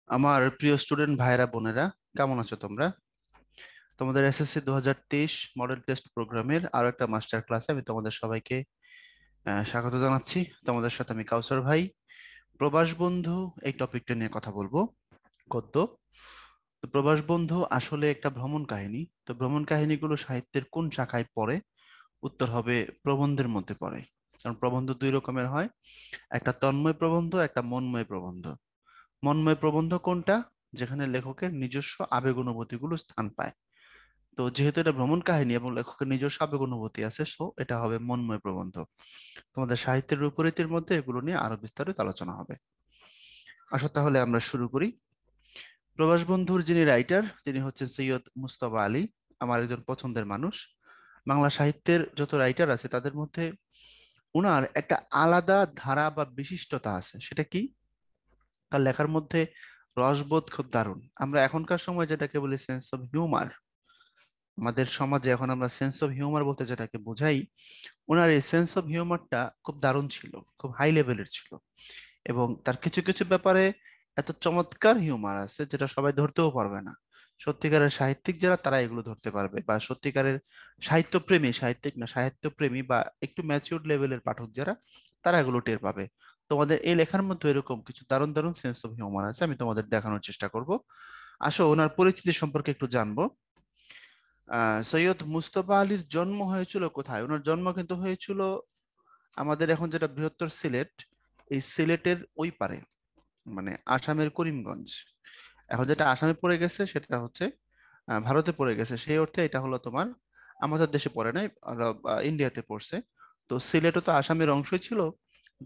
আমার প্রিয় স্টুডেন্ট ভাইরা বোনেরা, কেমন আছো তোমরা? তোমাদের এসএসসি 2023 মডেল টেস্ট প্রোগ্রামের আরো একটা মাস্টার ক্লাসে আমি তোমাদের সবাইকে স্বাগত জানাচ্ছি। তোমাদের সাথে আমি কাউসার ভাই। প্রবাস বন্ধু এই টপিকটা নিয়ে কথা বলবো। গদ্য। তো প্রবাস বন্ধু আসলে একটা ভ্রমণ কাহিনী। তো ভ্রমণ কাহিনীগুলো সাহিত্যের কোন শাখায় পড়ে? উত্তর হবে প্রবন্ধের মধ্যে পড়ে। কারণ প্রবন্ধ দুই রকমের হয়, একটা তন্ময় প্রবন্ধ, একটা মন্ময় প্রবন্ধ। মন্ময় প্রবন্ধ কোনটা? যেখানে লেখকের নিজস্ব আবেগ অনুভূতিগুলো স্থান পায়। তো যেহেতু এটা ভ্রমণ কাহিনী এবং লেখকের নিজস্ব আবেগ অনুভূতি আছে, সো এটা হবে মন্ময় প্রবন্ধ। তোমাদের সাহিত্যের রূপরীতির মধ্যে এগুলো নিয়ে আরো বিস্তারিত আলোচনা হবে। আসো তাহলে আমরা শুরু করি। প্রবাস বন্ধুর যিনি রাইটার তিনি হচ্ছেন সৈয়দ মুস্তফা আলী। আমার একজন পছন্দের মানুষ। বাংলা সাহিত্যের যত রাইটার আছে তাদের মধ্যে উনার একটা আলাদা ধারা বা বিশিষ্টতা আছে। সেটা কি? তার লেখার মধ্যে রসবোধ খুব দারুণ। আমরা এখনকার সময় যেটাকে বলি সেন্স অফ হিউমার, আমাদের সমাজে এখন আমরা সেন্স অফ হিউমার বলতে যেটাকে বোঝাই, ওনার এই সেন্স অফ হিউমারটা খুব দারুণ ছিল, খুব হাই লেভেলের ছিল। এবং তার কিছু কিছু ব্যাপারে এত চমৎকার হিউমার আছে যেটা সবাই ধরতেও পারবে না। সত্যিকারের সাহিত্যিক যারা তারা এগুলো ধরতে পারবে, বা সত্যিকারের সাহিত্যপ্রেমী, সাহিত্যিক না সাহিত্যপ্রেমী বা একটু ম্যাচিউরড লেভেলের পাঠক যারা, তারা এগুলো টের পাবে। তোমাদের এই লেখার মধ্যে এরকম কিছু দারুণ দারুণ সেন্স অফ হিউমার আছে, আমি তোমাদের দেখানোর চেষ্টা করব। আসো ওনার পরিচিতি সম্পর্কে একটু জানবো। সৈয়দ মুস্তফা আলীর জন্ম হয়েছিল কোথায়? ওনার জন্ম কিন্তু হয়েছিল আমাদের এখন যেটা বৃহত্তর সিলেট, এই সিলেটের ওই পারে, মানে আসামের করিমগঞ্জ। এখন যেটা আসামে পড়ে গেছে সেটা হচ্ছে ভারতে পড়ে গেছে, সেই অর্থে এটা হলো তোমার আমাদের দেশে পড়ে নাই, ইন্ডিয়াতে পড়ছে। তো সিলেটও তো আসামের অংশই ছিল।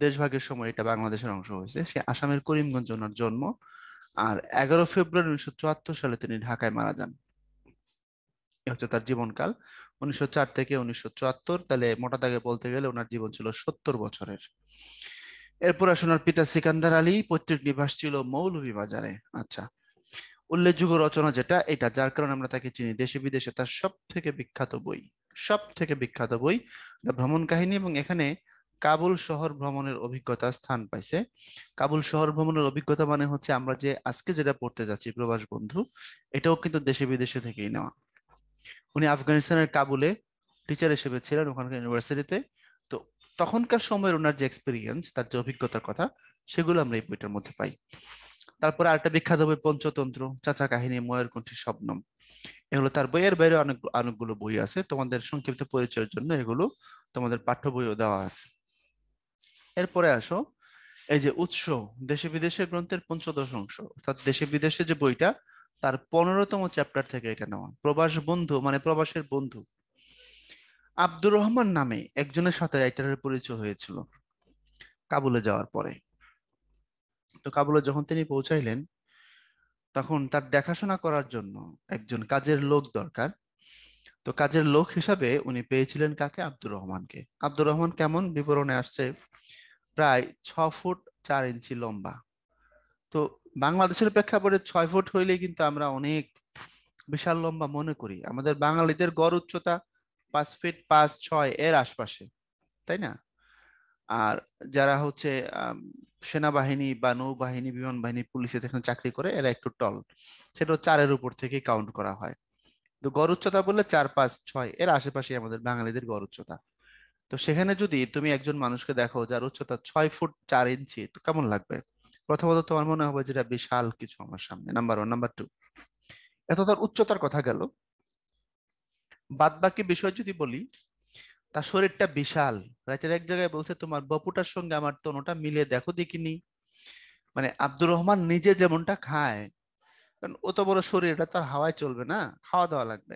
দেশভাগের সময় এটা বাংলাদেশের অংশ হয়েছে। সে আসামের করিমগঞ্জ ওনার জন্ম। আর 11 ফেব্রুয়ারি 1974 সালে তিনি ঢাকায় মারা যান। এ হচ্ছে তার জীবনকাল, 1904 থেকে 1974। তাহলে মোটা দাগে বলতে গেলে ওনার জীবন ছিল 70 বছরের। এরপর আসুন, ওনার পিতা সিকান্দার আলী, পৈতৃক নিবাস ছিল মৌলভীবাজারে। আচ্ছা, উল্লেখযোগ্য রচনা যেটা এটা, যার কারণে আমরা তাকে চিনি দেশে বিদেশে, তার সব থেকে বিখ্যাত বই দ্য ভ্রমণ কাহিনী। এবং এখানে কাবুল শহর ভ্রমণের অভিজ্ঞতা স্থান পাইছে। কাবুল শহর ভ্রমণের অভিজ্ঞতা মানে হচ্ছে আমরা যে আজকে যেটা পড়তে যাচ্ছি প্রবাস বন্ধু, এটাও কিন্তু দেশে বিদেশে থেকেই নেওয়া। উনি আফগানিস্তানের কাবুলে টিচার হিসেবে ছিলেন ওখানকার ইউনিভার্সিটিতে। তো তখনকার সময়ের ওনার যে এক্সপিরিয়েন্স, তার যে অভিজ্ঞতার কথা, সেগুলো আমরা এই বইটার মধ্যে পাই। তারপরে আরেকটা বিখ্যাত বই পঞ্চতন্ত্র, চাচা কাহিনী, ময়ূরকণ্ঠী শবনম। এগুলো তার বইয়ের বাইরে অনেকগুলো বই আছে, তোমাদের সংক্ষিপ্ত পরিচয়ের জন্য এগুলো তোমাদের পাঠ্য বইও দেওয়া আছে। এরপরে আসো, এই যে উৎস, দেশে বিদেশে গ্রন্থের পঞ্চদশ অংশ, অর্থাৎ দেশে বিদেশে যে বইটা, তার 15তম চ্যাপ্টার থেকে এটা নেওয়া। প্রবাস বন্ধু মানে প্রবাসের বন্ধু। আব্দুর রহমান নামে একজনের সাথে রাইটারের পরিচয় হয়েছিল কাবুলে যাওয়ার পরে। তো কাবুলে যখন তিনি পৌঁছাইলেন, তখন তার দেখাশোনা করার জন্য একজন কাজের লোক দরকার। তো কাজের লোক হিসাবে উনি পেয়েছিলেন কাকে? আব্দুর রহমানকে। আব্দুর রহমান কেমন? বিবরণে আসছে প্রায় 6 ফুট 4 ইঞ্চি লম্বা। তো বাংলাদেশের প্রেক্ষাপটে 6 ফুট হইলে কিন্তু আমরা অনেক বিশাল লম্বা মনে করি। আমাদের বাঙালিদের গড় উচ্চতা 5 ফিট 5, 6 এর আশপাশে, তাই না? আর যারা হচ্ছে আম, সেনাবাহিনী বা নৌবাহিনী, বিমান বাহিনী, পুলিশে যেখানে চাকরি করে, এরা একটু টল, সেটা 4-এর উপর থেকে কাউন্ট করা হয়। তো গড় উচ্চতা বললে 4, 5, 6 এর আশেপাশে আমাদের বাঙালিদের গড় উচ্চতা। তো সেখানে যদি তুমি একজন মানুষকে দেখো যার উচ্চতা 6 ফুট 4 ইঞ্চি, তো কেমন লাগবে? প্রথমত তোমার মনে হবে যেটা বিশাল কিছু আমার সামনে, নাম্বার ওয়ান। নাম্বার টু, এত তার উচ্চতার কথা গেল, বাদ বাকি বিষয় যদি বলি, তার শরীরটা বিশাল। রাইটার এক জায়গায় বলছে তোমার বপুটার সঙ্গে আমার তনুটা মিলিয়ে দেখো দেখিনি। মানে আব্দুর রহমান নিজে যেমনটা খায়, কারণ অত বড় শরীর, এটা তার হাওয়ায় চলবে না, খাওয়া দাওয়া লাগবে।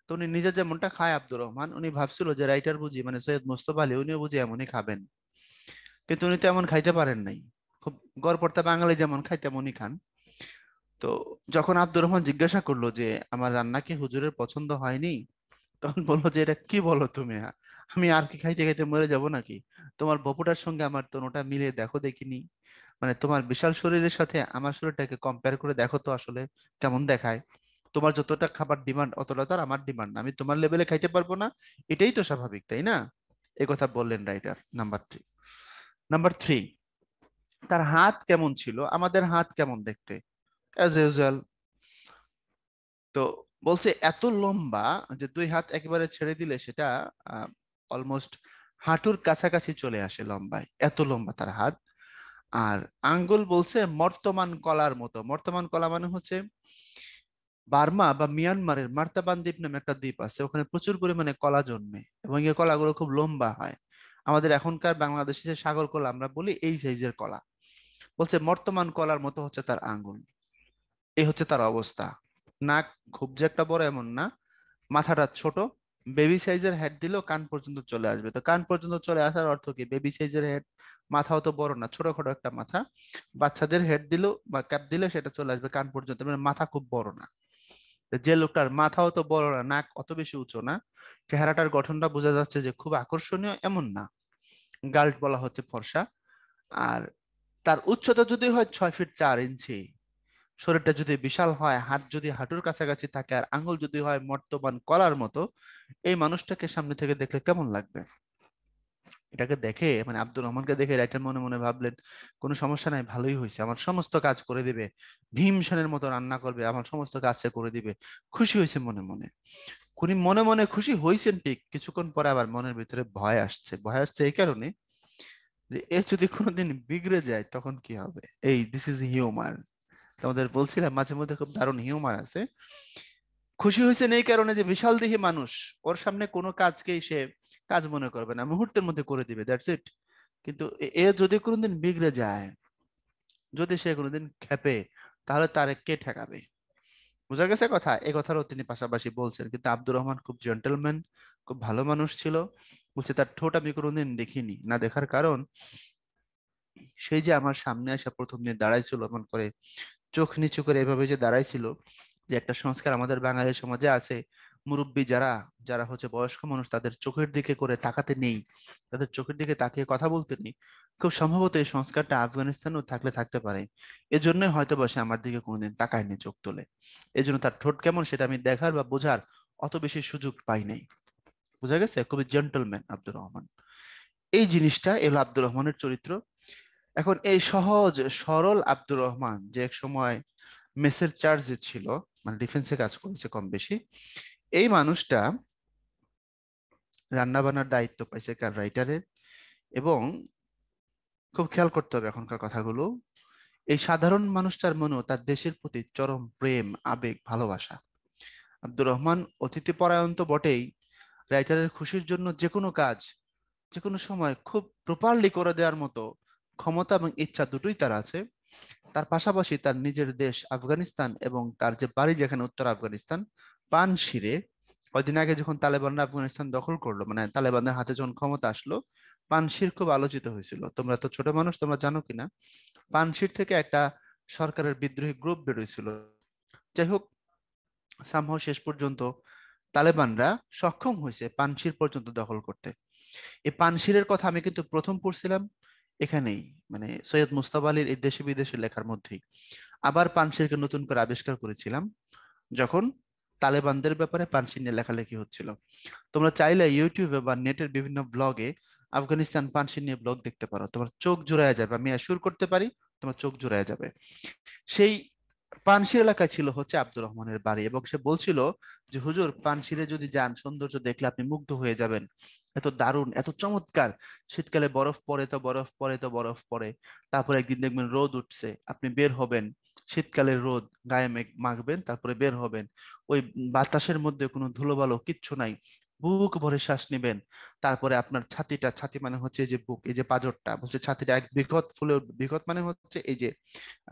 তো উনি নিজে যেমনটা খায় আব্দুর রহমান, উনি ভাবছিল যে রাইটার বুঝি মানে সৈয়দ মুস্তফা আলী উনিও বুঝি এমনই খাবেন। কিন্তু উনি তো এমন খাইতে পারেন নাই। খুব গড়পড়তা বাঙালি যেমন খায় তেমনই খান। তো যখন আব্দুর রহমান জিজ্ঞাসা করলো যে আমার রান্না কি হুজুরের পছন্দ হয়নি, তখন বললো যে এটা কি বলো তুমি? আমি আর কি খাইতে খাইতে মরে যাব নাকি? তোমার বপুটার সঙ্গে আমার তনুটা মিলিয়ে দেখো দেখিনি। মানে তোমার বিশাল শরীরের সাথে আমার শরীরটাকে কম্পেয়ার করে দেখো তো আসলে কেমন দেখায়। তোমার যতটা খাবার ডিমান্ড অতটা তো আর আমার ডিমান্ড না, আমি তোমার লেভেলে খাইতে পারবো না। এটাই তো স্বাভাবিক, তাই না? এ কথা বললেন রাইটার। নাম্বার থ্রি, তার হাত কেমন ছিল? আমাদের হাত কেমন দেখতে? As usual. তো বলছে এত লম্বা যে 2 হাত একেবারে ছেড়ে দিলে সেটা অলমোস্ট হাঁটুর কাছাকাছি চলে আসে লম্বায়, এত লম্বা তার হাত। আর আঙ্গুল বলছে মর্তমান কলার মতো। মর্তমান কলা মানে হচ্ছে বার্মা বা মিয়ানমারের মার্তাবান দ্বীপ নামে একটা দ্বীপ আছে, ওখানে প্রচুর পরিমাণে কলা জন্মে এবং এই কলাগুলো খুব লম্বা হয়। আমাদের এখনকার বাংলাদেশে যে সাগর কলা আমরা বলি, এই সাইজের কলা। বলছে মর্তমান কলার মতো হচ্ছে তার আঙ্গুল। এই হচ্ছে তার অবস্থা। নাক খুব যে একটা বড় এমন না, মাথাটা ছোট। বেবি সাইজের হেড দিলেও কান পর্যন্ত চলে আসবে। তো কান পর্যন্ত চলে আসার অর্থ কি? বেবি সাইজের হেড, মাথাও তো বড় না, ছোটখাটো একটা মাথা। বাচ্চাদের হেড দিলেও বা ক্যাপ দিলে সেটা চলে আসবে কান পর্যন্ত, মানে মাথা খুব বড় না। যে লোকটার মাথাও তো বড় না, নাক অত বেশি উঁচু না, চেহারাটার গঠনটা বোঝা যাচ্ছে যে খুব আকর্ষণীয় এমন না, গাল্ট বলা হচ্ছে ফর্সা। আর তার উচ্চতা যদি হয় 6 ফিট 4 ইঞ্চি, শরীরটা যদি বিশাল হয়, হাত যদি হাঁটুর কাছাকাছি থাকে, আর আঙ্গুল যদি হয় মর্তমান কলার মতো, এই মানুষটাকে সামনে থেকে দেখলে কেমন লাগবে? এটাকে দেখে মানে আব্দুর রহমানকে দেখে রাইটার মনে মনে ভাবলেন, কোনো সমস্যা নাই, ভালোই হয়েছে, আমার সমস্ত কাজ করে দিবে, ভীম সেনের মতো রান্না করবে, আমার সমস্ত কাজ সে করে দিবে। খুশি হয়েছে মনে মনে। উনি মনে মনে খুশি হয়েছেন ঠিক, কিছুক্ষণ পরে আবার মনের ভিতরে ভয় আসছে। ভয় আসছে এই কারণে যে এ যদি কোনোদিন বিগড়ে যায় তখন কি হবে। এই দিস ইজ হিউমার। তোমাদের বলছিলাম মাঝে মধ্যে খুব দারুণ হিউমার আছে। খুশি হয়েছেন এই কারণে যে বিশাল দেহি মানুষ, ওর সামনে কোনো কাজকেই সে কাজ মনে করবে না, মুহূর্তের মধ্যে করে দিবে, দ্যাটস ইট। কিন্তু এ যদি কোনোদিন বিগড়ে যায়, যদি সে কোনোদিন খেপে, তাহলে তারে কে ঠেকাবে? বোঝা গেছে কথা? এই কথাটাও তিনি পাশাপাশি বলছেন। কিন্তু আব্দুর রহমান খুব জেন্টলম্যান, খুব ভালো মানুষ ছিল। বলছে তার ঠোঁট আমি কোনোদিন দেখিনি, না দেখার কারণ সেই যে আমার সামনে আসা প্রথম দিন দাঁড়াইছিল এমন করে, চোখ নিচু করে এভাবে যে দাঁড়াইছিল, যে একটা সংস্কার আমাদের বাঙালি সমাজে আছে, মুরব্বী যারা, যারা হচ্ছে বয়স্ক মানুষ, তাদের চোখের দিকে করে তাকাতে নেই, তাদের চোখের দিকে তাকিয়ে কথা বলতে নেই। খুব সম্ভবত এই সংস্কারটা আফগানিস্তানেও থাকলে থাকতে পারে। এজন্যই হয়তো বা সে আমার দিকে কোনোদিন তাকায়নি চোখ তুলে। এই জন্য তার ঠোঁট কেমন সেটা আমি দেখার বা বোঝার অত বেশি সুযোগ পাই নাই। বোঝা গেছে? খুবই জেন্টলম্যান আব্দুর রহমান। এই জিনিসটা এলো আব্দুর রহমানের চরিত্র। এখন এই সহজ সরল আব্দুর রহমান যে এক সময় মেসের চার্জে ছিল, মানে ডিফেন্সে কাজ করেছে কম বেশি, এই মানুষটা রান্না বান্নার দায়িত্ব পাইছে কার? রাইটারের। এবং খুব খেয়াল করতে হবে এখনকার কথাগুলো, এই সাধারণ মানুষটার মনেও তার দেশের প্রতি চরম প্রেম, আবেগ, ভালোবাসা। আব্দুর রহমান অতিথি পরায়ণ তো বটেই, রাইটারের খুশির জন্য যে কোনো কাজ, যে কোনো সময় খুব প্রপারলি করে দেওয়ার মতো ক্ষমতা এবং ইচ্ছা দুটোই তার আছে। তার পাশাপাশি তার নিজের দেশ আফগানিস্তান এবং তার যে বাড়ি যেখানে উত্তর আফগানিস্তান, পানশিরে, কয়দিন আগে যখন তালেবানরা আফগানিস্তান দখল করলো, মানে তালেবানদের হাতে যখন ক্ষমতা আসলো, পানশির খুব আলোচিত হয়েছিল। তোমরা তো ছোট মানুষ, তোমরা জানো কিনা, পানশির থেকে একটা সরকারের বিদ্রোহী গ্রুপ বেরোয়ছিল। যাই হোক, সামহাও শেষ পর্যন্ত তালেবানরা সক্ষম হয়েছে পানশির পর্যন্ত দখল করতে। এই পানশিরের কথা আমি কিন্তু প্রথম পড়ছিলাম এখানেই, মানে সৈয়দ মুস্তাফা আলীর এই দেশে বিদেশে লেখার মধ্যেই। আবার পানশিরকে নতুন করে আবিষ্কার করেছিলাম যখন তালেবানদের ব্যাপারে পানশির নিয়ে লেখালেখি হচ্ছিল। তোমরা চাইলে ইউটিউবে বা নেটের বিভিন্ন ব্লগে আফগানিস্তান পানশির নিয়ে ব্লগ দেখতে পারো, তোমার চোখ জুড়ায় যাবে। আমি অ্যাসিওর করতে পারি তোমার চোখ জুড়ায় যাবে। সেই পানশির এলাকায় ছিল হচ্ছে আব্দুর রহমানের বাড়ি, এবং সে বলছিল যে হুজুর, পানশিরে যদি যান, সৌন্দর্য দেখলে আপনি মুগ্ধ হয়ে যাবেন, এত দারুণ, এত চমৎকার। শীতকালে বরফ পড়ে তো বরফ পড়ে তো বরফ পড়ে, তারপরে একদিন দেখবেন রোদ উঠছে, আপনি বের হবেন, শীতকালের রোদ গায়ে মাখবেন, তারপরে বের হবেন, ওই বাতাসের মধ্যে কোনো ধুলোবালো কিচ্ছু নাই, বুক ভরে শ্বাস নিবেন। তারপরে আপনার ছাতিটা, ছাতি মানে হচ্ছে এই যে বুক, এই যে পাঁজরটা, বলছে ছাতিটা এক বিঘত ফুলে উঠবে। বিঘত মানে হচ্ছে এই যে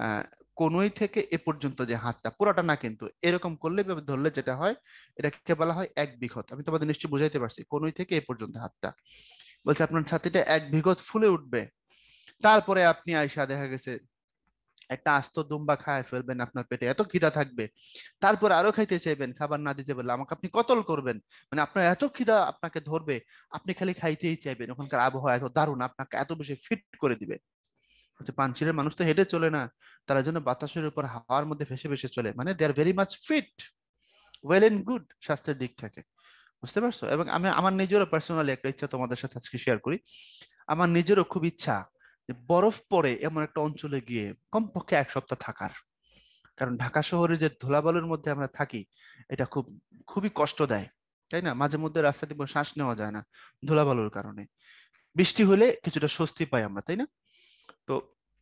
আহ কনুই থেকে এ পর্যন্ত যে হাতটা, পুরাটা না কিন্তু, এরকম করলে এভাবে ধরলে যেটা হয়, এটাকে বলা হয় 1 বিঘত। আমি তোমাদের নিশ্চয়ই বুঝাইতে পারছি, কনুই থেকে এ পর্যন্ত হাতটা। বলছে আপনার ছাতিটা 1 বিঘত ফুলে উঠবে। তারপরে আপনি আয়সা দেখা গেছে একটা আস্ত দুম্বা খায় ফেলবেন, আপনার পেটে এত খিদা থাকবে, তারপর আরো খাইতে চাইবেন, খাবার না দিতে বললে আমাকে আপনি কতল করবেন, মানে আপনার এত খিদা আপনাকে ধরবে, আপনি খালি খাইতেই চাইবেন। ওখানকার আবহাওয়া এত দারুণ, আপনাকে এত বেশি ফিট করে দিবে। হচ্ছে পাঞ্চিরের মানুষ তো হেঁটে চলে না, তারা যেন বাতাসের উপর হাওয়ার মধ্যে ভেসে ভেসে চলে, মানে they are very much fit, well and good স্বাস্থ্যের দিক থেকে। বুঝতে পারছো? এবং আমি আমার নিজেরও পার্সোনালি একটা ইচ্ছা তোমাদের সাথে আজকে শেয়ার করি। আমার নিজেরও খুব ইচ্ছা যে বরফ পড়ে এমন একটা অঞ্চলে গিয়ে কমপক্ষে 1 সপ্তাহ থাকার। কারণ ঢাকা শহরে যে ধুলাবালুর মধ্যে আমরা থাকি, এটা খুবই কষ্ট দেয়, তাই না? মাঝে মধ্যে রাস্তা দিয়ে শ্বাস নেওয়া যায় না ধুলাবালুর কারণে। বৃষ্টি হলে কিছুটা স্বস্তি পাই আমরা, তাই না? তো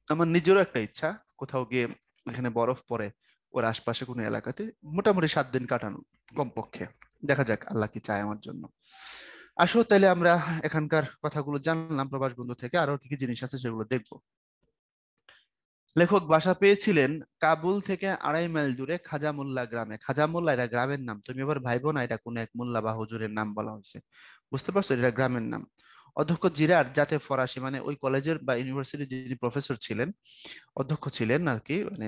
আমার নিজেরও একটা ইচ্ছা, কোথাও গিয়ে এখানে বরফ পড়ে ওর আশপাশে কোনো এলাকাতে মোটামুটি 7 দিন কাটানো কমপক্ষে। দেখা যাক আল্লাহ কি চায় আমার জন্য। আসো তাইলে আমরা এখানকার কথাগুলো জানলাম প্রবাস বন্ধু থেকে, আরো কি কি জিনিস আছে সেগুলো দেখবো। লেখক বাসা পেয়েছিলেন কাবুল থেকে 2.5 মাইল দূরে খাজা মোল্লা গ্রামে। খাজা মোল্লা এটা গ্রামের নাম, তুমি এবার ভাইবো না এটা কোন এক মোল্লা বা হুজুরের নাম বলা হয়েছে। বুঝতে পারছো, এটা গ্রামের নাম। অধ্যক্ষ জিরার যাতে ফরাসি, মানে ওই কলেজের বা ইউনিভার্সিটির যিনি প্রফেসর ছিলেন, অধ্যক্ষ ছিলেন আর কি, মানে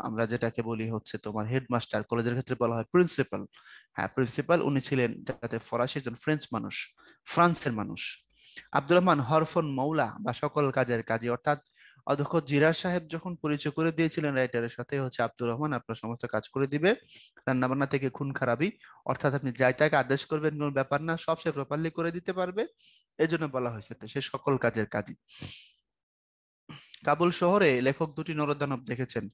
আমরা যেটাকে বলি হচ্ছে তোমার হেডমাস্টার, কলেজের ক্ষেত্রে বলা হয় প্রিন্সিপাল। হ্যাঁ, প্রিন্সিপাল উনি ছিলেন যাতে ফরাসি, একজন ফ্রেঞ্চ মানুষ, ফ্রান্সের মানুষ। আব্দুর রহমান হরফন মৌলা বা সকল কাজের কাজী, অর্থাৎ অধ্যক্ষ জিরার সাহেব যখন পরিচয় করে দিয়েছিলেন রাইটারের সাথে, হচ্ছে আব্দুর রহমান আপনার সমস্ত কাজ করে দিবে, রান্না বান্না থেকে খুন খারাপি, অর্থাৎ আপনি যাই তাকে আদেশ করবেন কোনো ব্যাপার না, সব সে প্রপারলি করে দিতে পারবে। এই জন্য বলা হয়েছে তো সে সকল কাজের কাজী। কাবুল শহরে লেখক দুটি নরদানব দেখেছেন,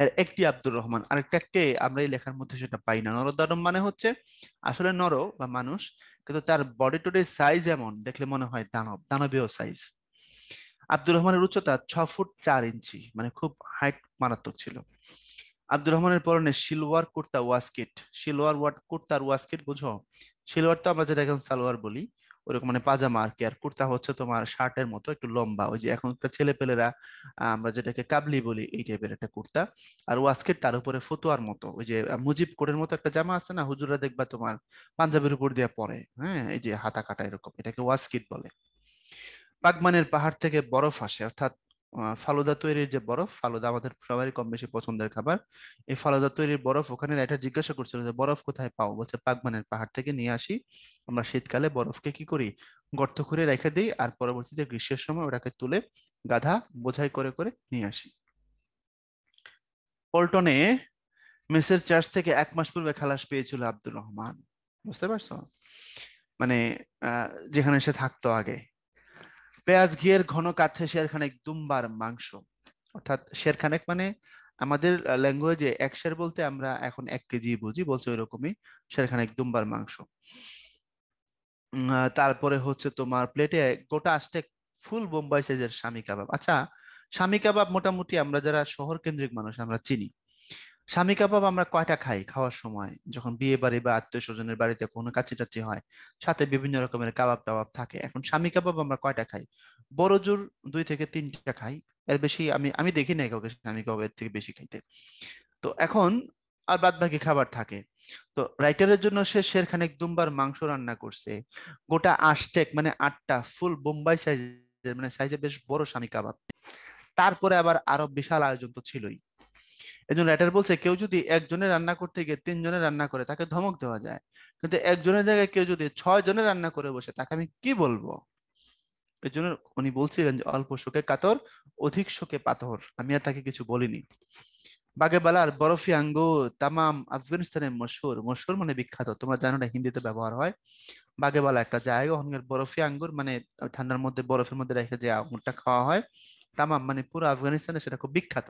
এর একটি আব্দুর রহমান, আরেকটাকে আমরা এই লেখার মধ্যে সেটা পাই না। নরদানব মানে হচ্ছে আসলে নর বা মানুষ, কিন্তু তার বডি টডির সাইজ এমন দেখলে মনে হয় দানব, দানবীয় সাইজ। আব্দুর রহমানের উচ্চতা 6 ফুট 4 ইঞ্চি, মানে খুব হাইট মারাত্মক ছিল। আব্দুর রহমানের পরনে সিলওয়ার কুর্তা ওয়াসকিট। সিলওয়ার কুর্তার ওয়াসকিট বুঝো? সিলওয়ার তো আমরা যেটা এখন সালোয়ার বলি, ওরকম মানে পাজামা আর কি। আর কুর্তা হচ্ছে তোমার শার্টের মতো একটু লম্বা, ওই যে এখনকার ছেলেপেলেরা আমরা যেটাকে কাবলি বলি, এই টাইপের একটা কুর্তা। আর ওয়াসকিট তার উপরে ফতুয়ার মতো, ওই যে মুজিব কোটের মতো একটা জামা আছে না, হুজুরা দেখবা তোমার পাঞ্জাবির উপর দিয়ে পরে, হ্যাঁ, এই যে হাতা কাটা এরকম, এটাকে ওয়াসকিট বলে। পাগমানের পাহাড় থেকে বরফ আসে, অর্থাৎ ফালুদা তৈরির যে বরফ, ফালুদা আমাদের সবারই কম বেশি পছন্দের খাবার। এই ফালুদা তৈরির বরফ, ওখানে এটা জিজ্ঞাসা করছিল যে বরফ কোথায় পাও, বলছে পাগমানের পাহাড় থেকে নিয়ে আসি। আমরা শীতকালে বরফকে কি করি, গর্ত করে রেখে দিই, আর পরবর্তীতে গ্রীষ্মের সময় ওটাকে তুলে গাধা বোঝাই করে করে নিয়ে আসি। পল্টনে মেসের চার্জ থেকে 1 মাস পূর্বে খালাস পেয়েছিল আব্দুর রহমান। বুঝতে পারছো, মানে যেখানে সে থাকতো আগে। পেঁয়াজ ঘিয়ের ঘন কাঠে শেরখানেক দুম্বার মাংস, অর্থাৎ শেরখানেক মানে আমাদের ল্যাঙ্গুয়েজে 1 সের বলতে আমরা এখন 1 কেজি বুঝি, বলছে ওই রকমই শেরখানেক দুম্বার মাংস। তারপরে হচ্ছে তোমার প্লেটে গোটা আস্টেক ফুল বোম্বাই সাইজের স্বামী কাবাব। আচ্ছা, স্বামী কাবাব মোটামুটি আমরা যারা শহর কেন্দ্রিক মানুষ আমরা চিনি। স্বামী কাবাব আমরা কয়টা খাই খাওয়ার সময়, যখন বিয়ে বাড়ি বা আত্মীয় স্বজনের বাড়িতে কোনো কাচ্চি টাচ্চি হয়, সাথে বিভিন্ন রকমের কাবাব টাবাব থাকে। এখন স্বামী কাবাব আমরা কয়টা খাই? বড় জোর 2 থেকে 3টা খাই। এর বেশি আমি আমি দেখি নাই কাউকে স্বামী কাবাবের থেকে বেশি খাইতে। তো এখন আর বাদ বাকি খাবার থাকে। তো রাইটারের জন্য সে শেরখানেক দুম্বার মাংস রান্না করছে, গোটা আষ্টেক মানে 8টা ফুল বোম্বাই সাইজের, মানে সাইজে বেশ বড় স্বামী কাবাব। তারপরে আবার আরো বিশাল আয়োজন তো ছিলই। একজন রাইটার বলছে কেউ যদি একজনের রান্না করতে গিয়ে 3 জনের রান্না করে তাকে ধমক দেওয়া যায়, কিন্তু একজনের জায়গায় কেউ যদি 6 জনের রান্না করে বসে তাকে আমি কি বলবো? এই জন্য উনি বলছিলেন যে অল্প শোকে কাতর, অধিক শোকে পাথর। আমি আর তাকে কিছু বলিনি। বাগেবালার বরফি আঙ্গুর তামাম আফগানিস্তানে মশহুর। মশহুর মানে বিখ্যাত, তোমরা জানো না, হিন্দিতে ব্যবহার হয়। বাগেবালা একটা জায়গা, ওখানকার বরফি আঙ্গুর মানে ঠান্ডার মধ্যে বরফের মধ্যে রেখে যে আঙ্গুরটা খাওয়া হয়, তামাম মানে পুরো আফগানিস্তানে সেটা খুব বিখ্যাত।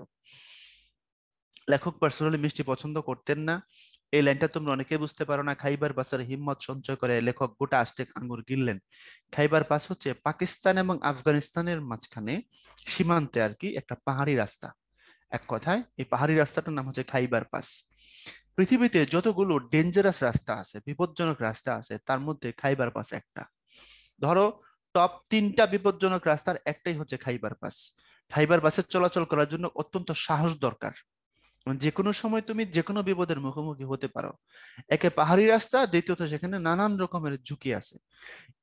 লেখক পার্সোনালি মিষ্টি পছন্দ করতেন না। এই লাইনটা তোমরা অনেকেই বুঝতে পারো না। খাইবার পাসের হিম্মত সঞ্চয় করে লেখক গোটা আষ্টেক আঙ্গুর গিললেন। খাইবার পাস হচ্ছে পাকিস্তান এবং আফগানিস্তানের মাঝখানে, সীমান্তে আর কি, একটা পাহাড়ি রাস্তা। এক কথায় এই পাহাড়ি রাস্তাটার নাম হচ্ছে খাইবার পাস। পৃথিবীতে যতগুলো ডেঞ্জারাস রাস্তা আছে, বিপজ্জনক রাস্তা আছে, তার মধ্যে খাইবার পাস একটা। ধরো টপ 3টা বিপজ্জনক রাস্তার একটাই হচ্ছে খাইবার পাস। খাইবার পাসে চলাচল করার জন্য অত্যন্ত সাহস দরকার, যে কোনো সময় তুমি যে কোনো বিপদের মুখোমুখি হতে পারো। একে পাহাড়ি রাস্তা, দ্বিতীয়ত সেখানে নানান রকমের ঝুঁকি আছে।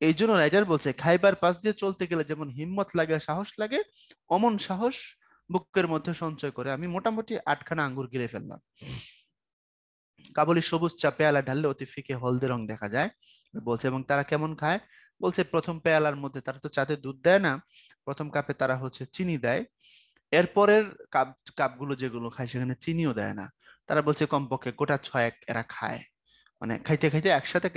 এই জন্য রাইটার বলছে খাইবার পাস দিয়ে চলতে গেলে যেমন হিম্মত লাগে, সাহস লাগে, অমন সাহস বুকের মধ্যে সঞ্চয় করে আমি মোটামুটি 8খানা আঙ্গুর গিলে ফেললাম। কাবুলি সবুজ চা পেয়ালা ঢাললে অতি ফিকে হলদে রং দেখা যায়, বলছে। এবং তারা কেমন খায়, বলছে প্রথম পেয়ালার মধ্যে, তারা তো চাতে দুধ দেয় না, প্রথম কাপে তারা হচ্ছে চিনি দেয়। এরপরের কাপ, কাপগুলো যেগুলো খায় সেখানে চিনিও দেয় না। তারা বলছে কমপক্ষে গোটা 6 এরা খায়, মানে খাইতে খাইতে একসাথে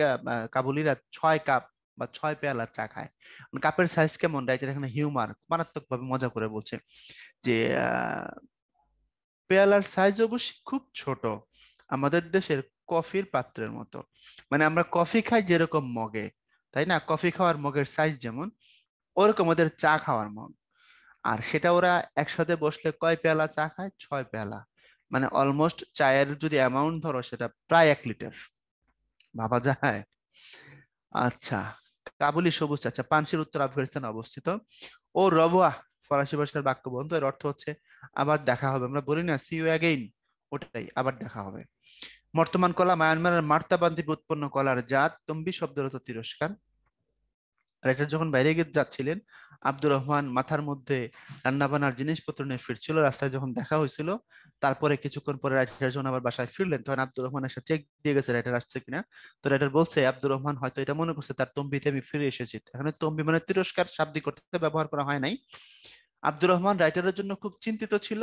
কাবুলিরা 6 কাপ বা 6 পেয়ালা চা খায়। মানে কাপের সাইজ কেমন, রাইটার এখানে হিউমার মারাত্মক ভাবে মজা করে বলছে যে পেয়ালার সাইজ অবশ্যই খুব ছোট, আমাদের দেশের কফির পাত্রের মতো। মানে আমরা কফি খাই যেরকম মগে, তাই না? কফি খাওয়ার মগের সাইজ যেমন, ওরকম ওদের চা খাওয়ার মগ। আর সেটা ওরা একসাথে বসলে কয় পেয়ালা চা খায়? 6 পেয়ালা। মানে অলমোস্ট চায়ের যদি অ্যামাউন্ট ধরো সেটা প্রায় 1 লিটার। ভাবা যায়? আচ্ছা, কাবুলি সবুজ চা, আচ্ছা, পানশির উত্তর আফগানিস্তানে অবস্থিত। ও রবুয়া, ফরাসি ভাষার বাক্য বন্ধু, এর অর্থ হচ্ছে আবার দেখা হবে। আমরা বলি না সি ইউ অ্যাগেইন, ওটাই, আবার দেখা হবে। বর্তমান কলা মায়ানমারের মার্তাবান দ্বীপে উৎপন্ন কলার জাত। তম্বি শব্দের অর্থ তিরস্কার। রাইটার যখন বাইরে গিয়ে যাচ্ছিলেন, আব্দুর রহমান মাথার মধ্যে রান্নাবান্নার জিনিসপত্র নিয়ে ফিরছিল, রাস্তায় যখন দেখা হয়েছিল, তারপরে কিছুক্ষণ পরে রাইটার যখন আবার বাসায় ফিরলেন, তখন আব্দুর রহমান একটা চেক দিয়ে গেছে রাইটার আসছে কিনা। তো রাইটার বলছে আব্দুর রহমান হয়তো এটা মনে করছে তার তম্বিতে আমি ফিরে এসেছি। এখানে তম্বি মানে তিরস্কার, শাব্দিক অর্থে ব্যবহার করা হয় নাই। আব্দুর রহমান রাইটারের জন্য খুব চিন্তিত ছিল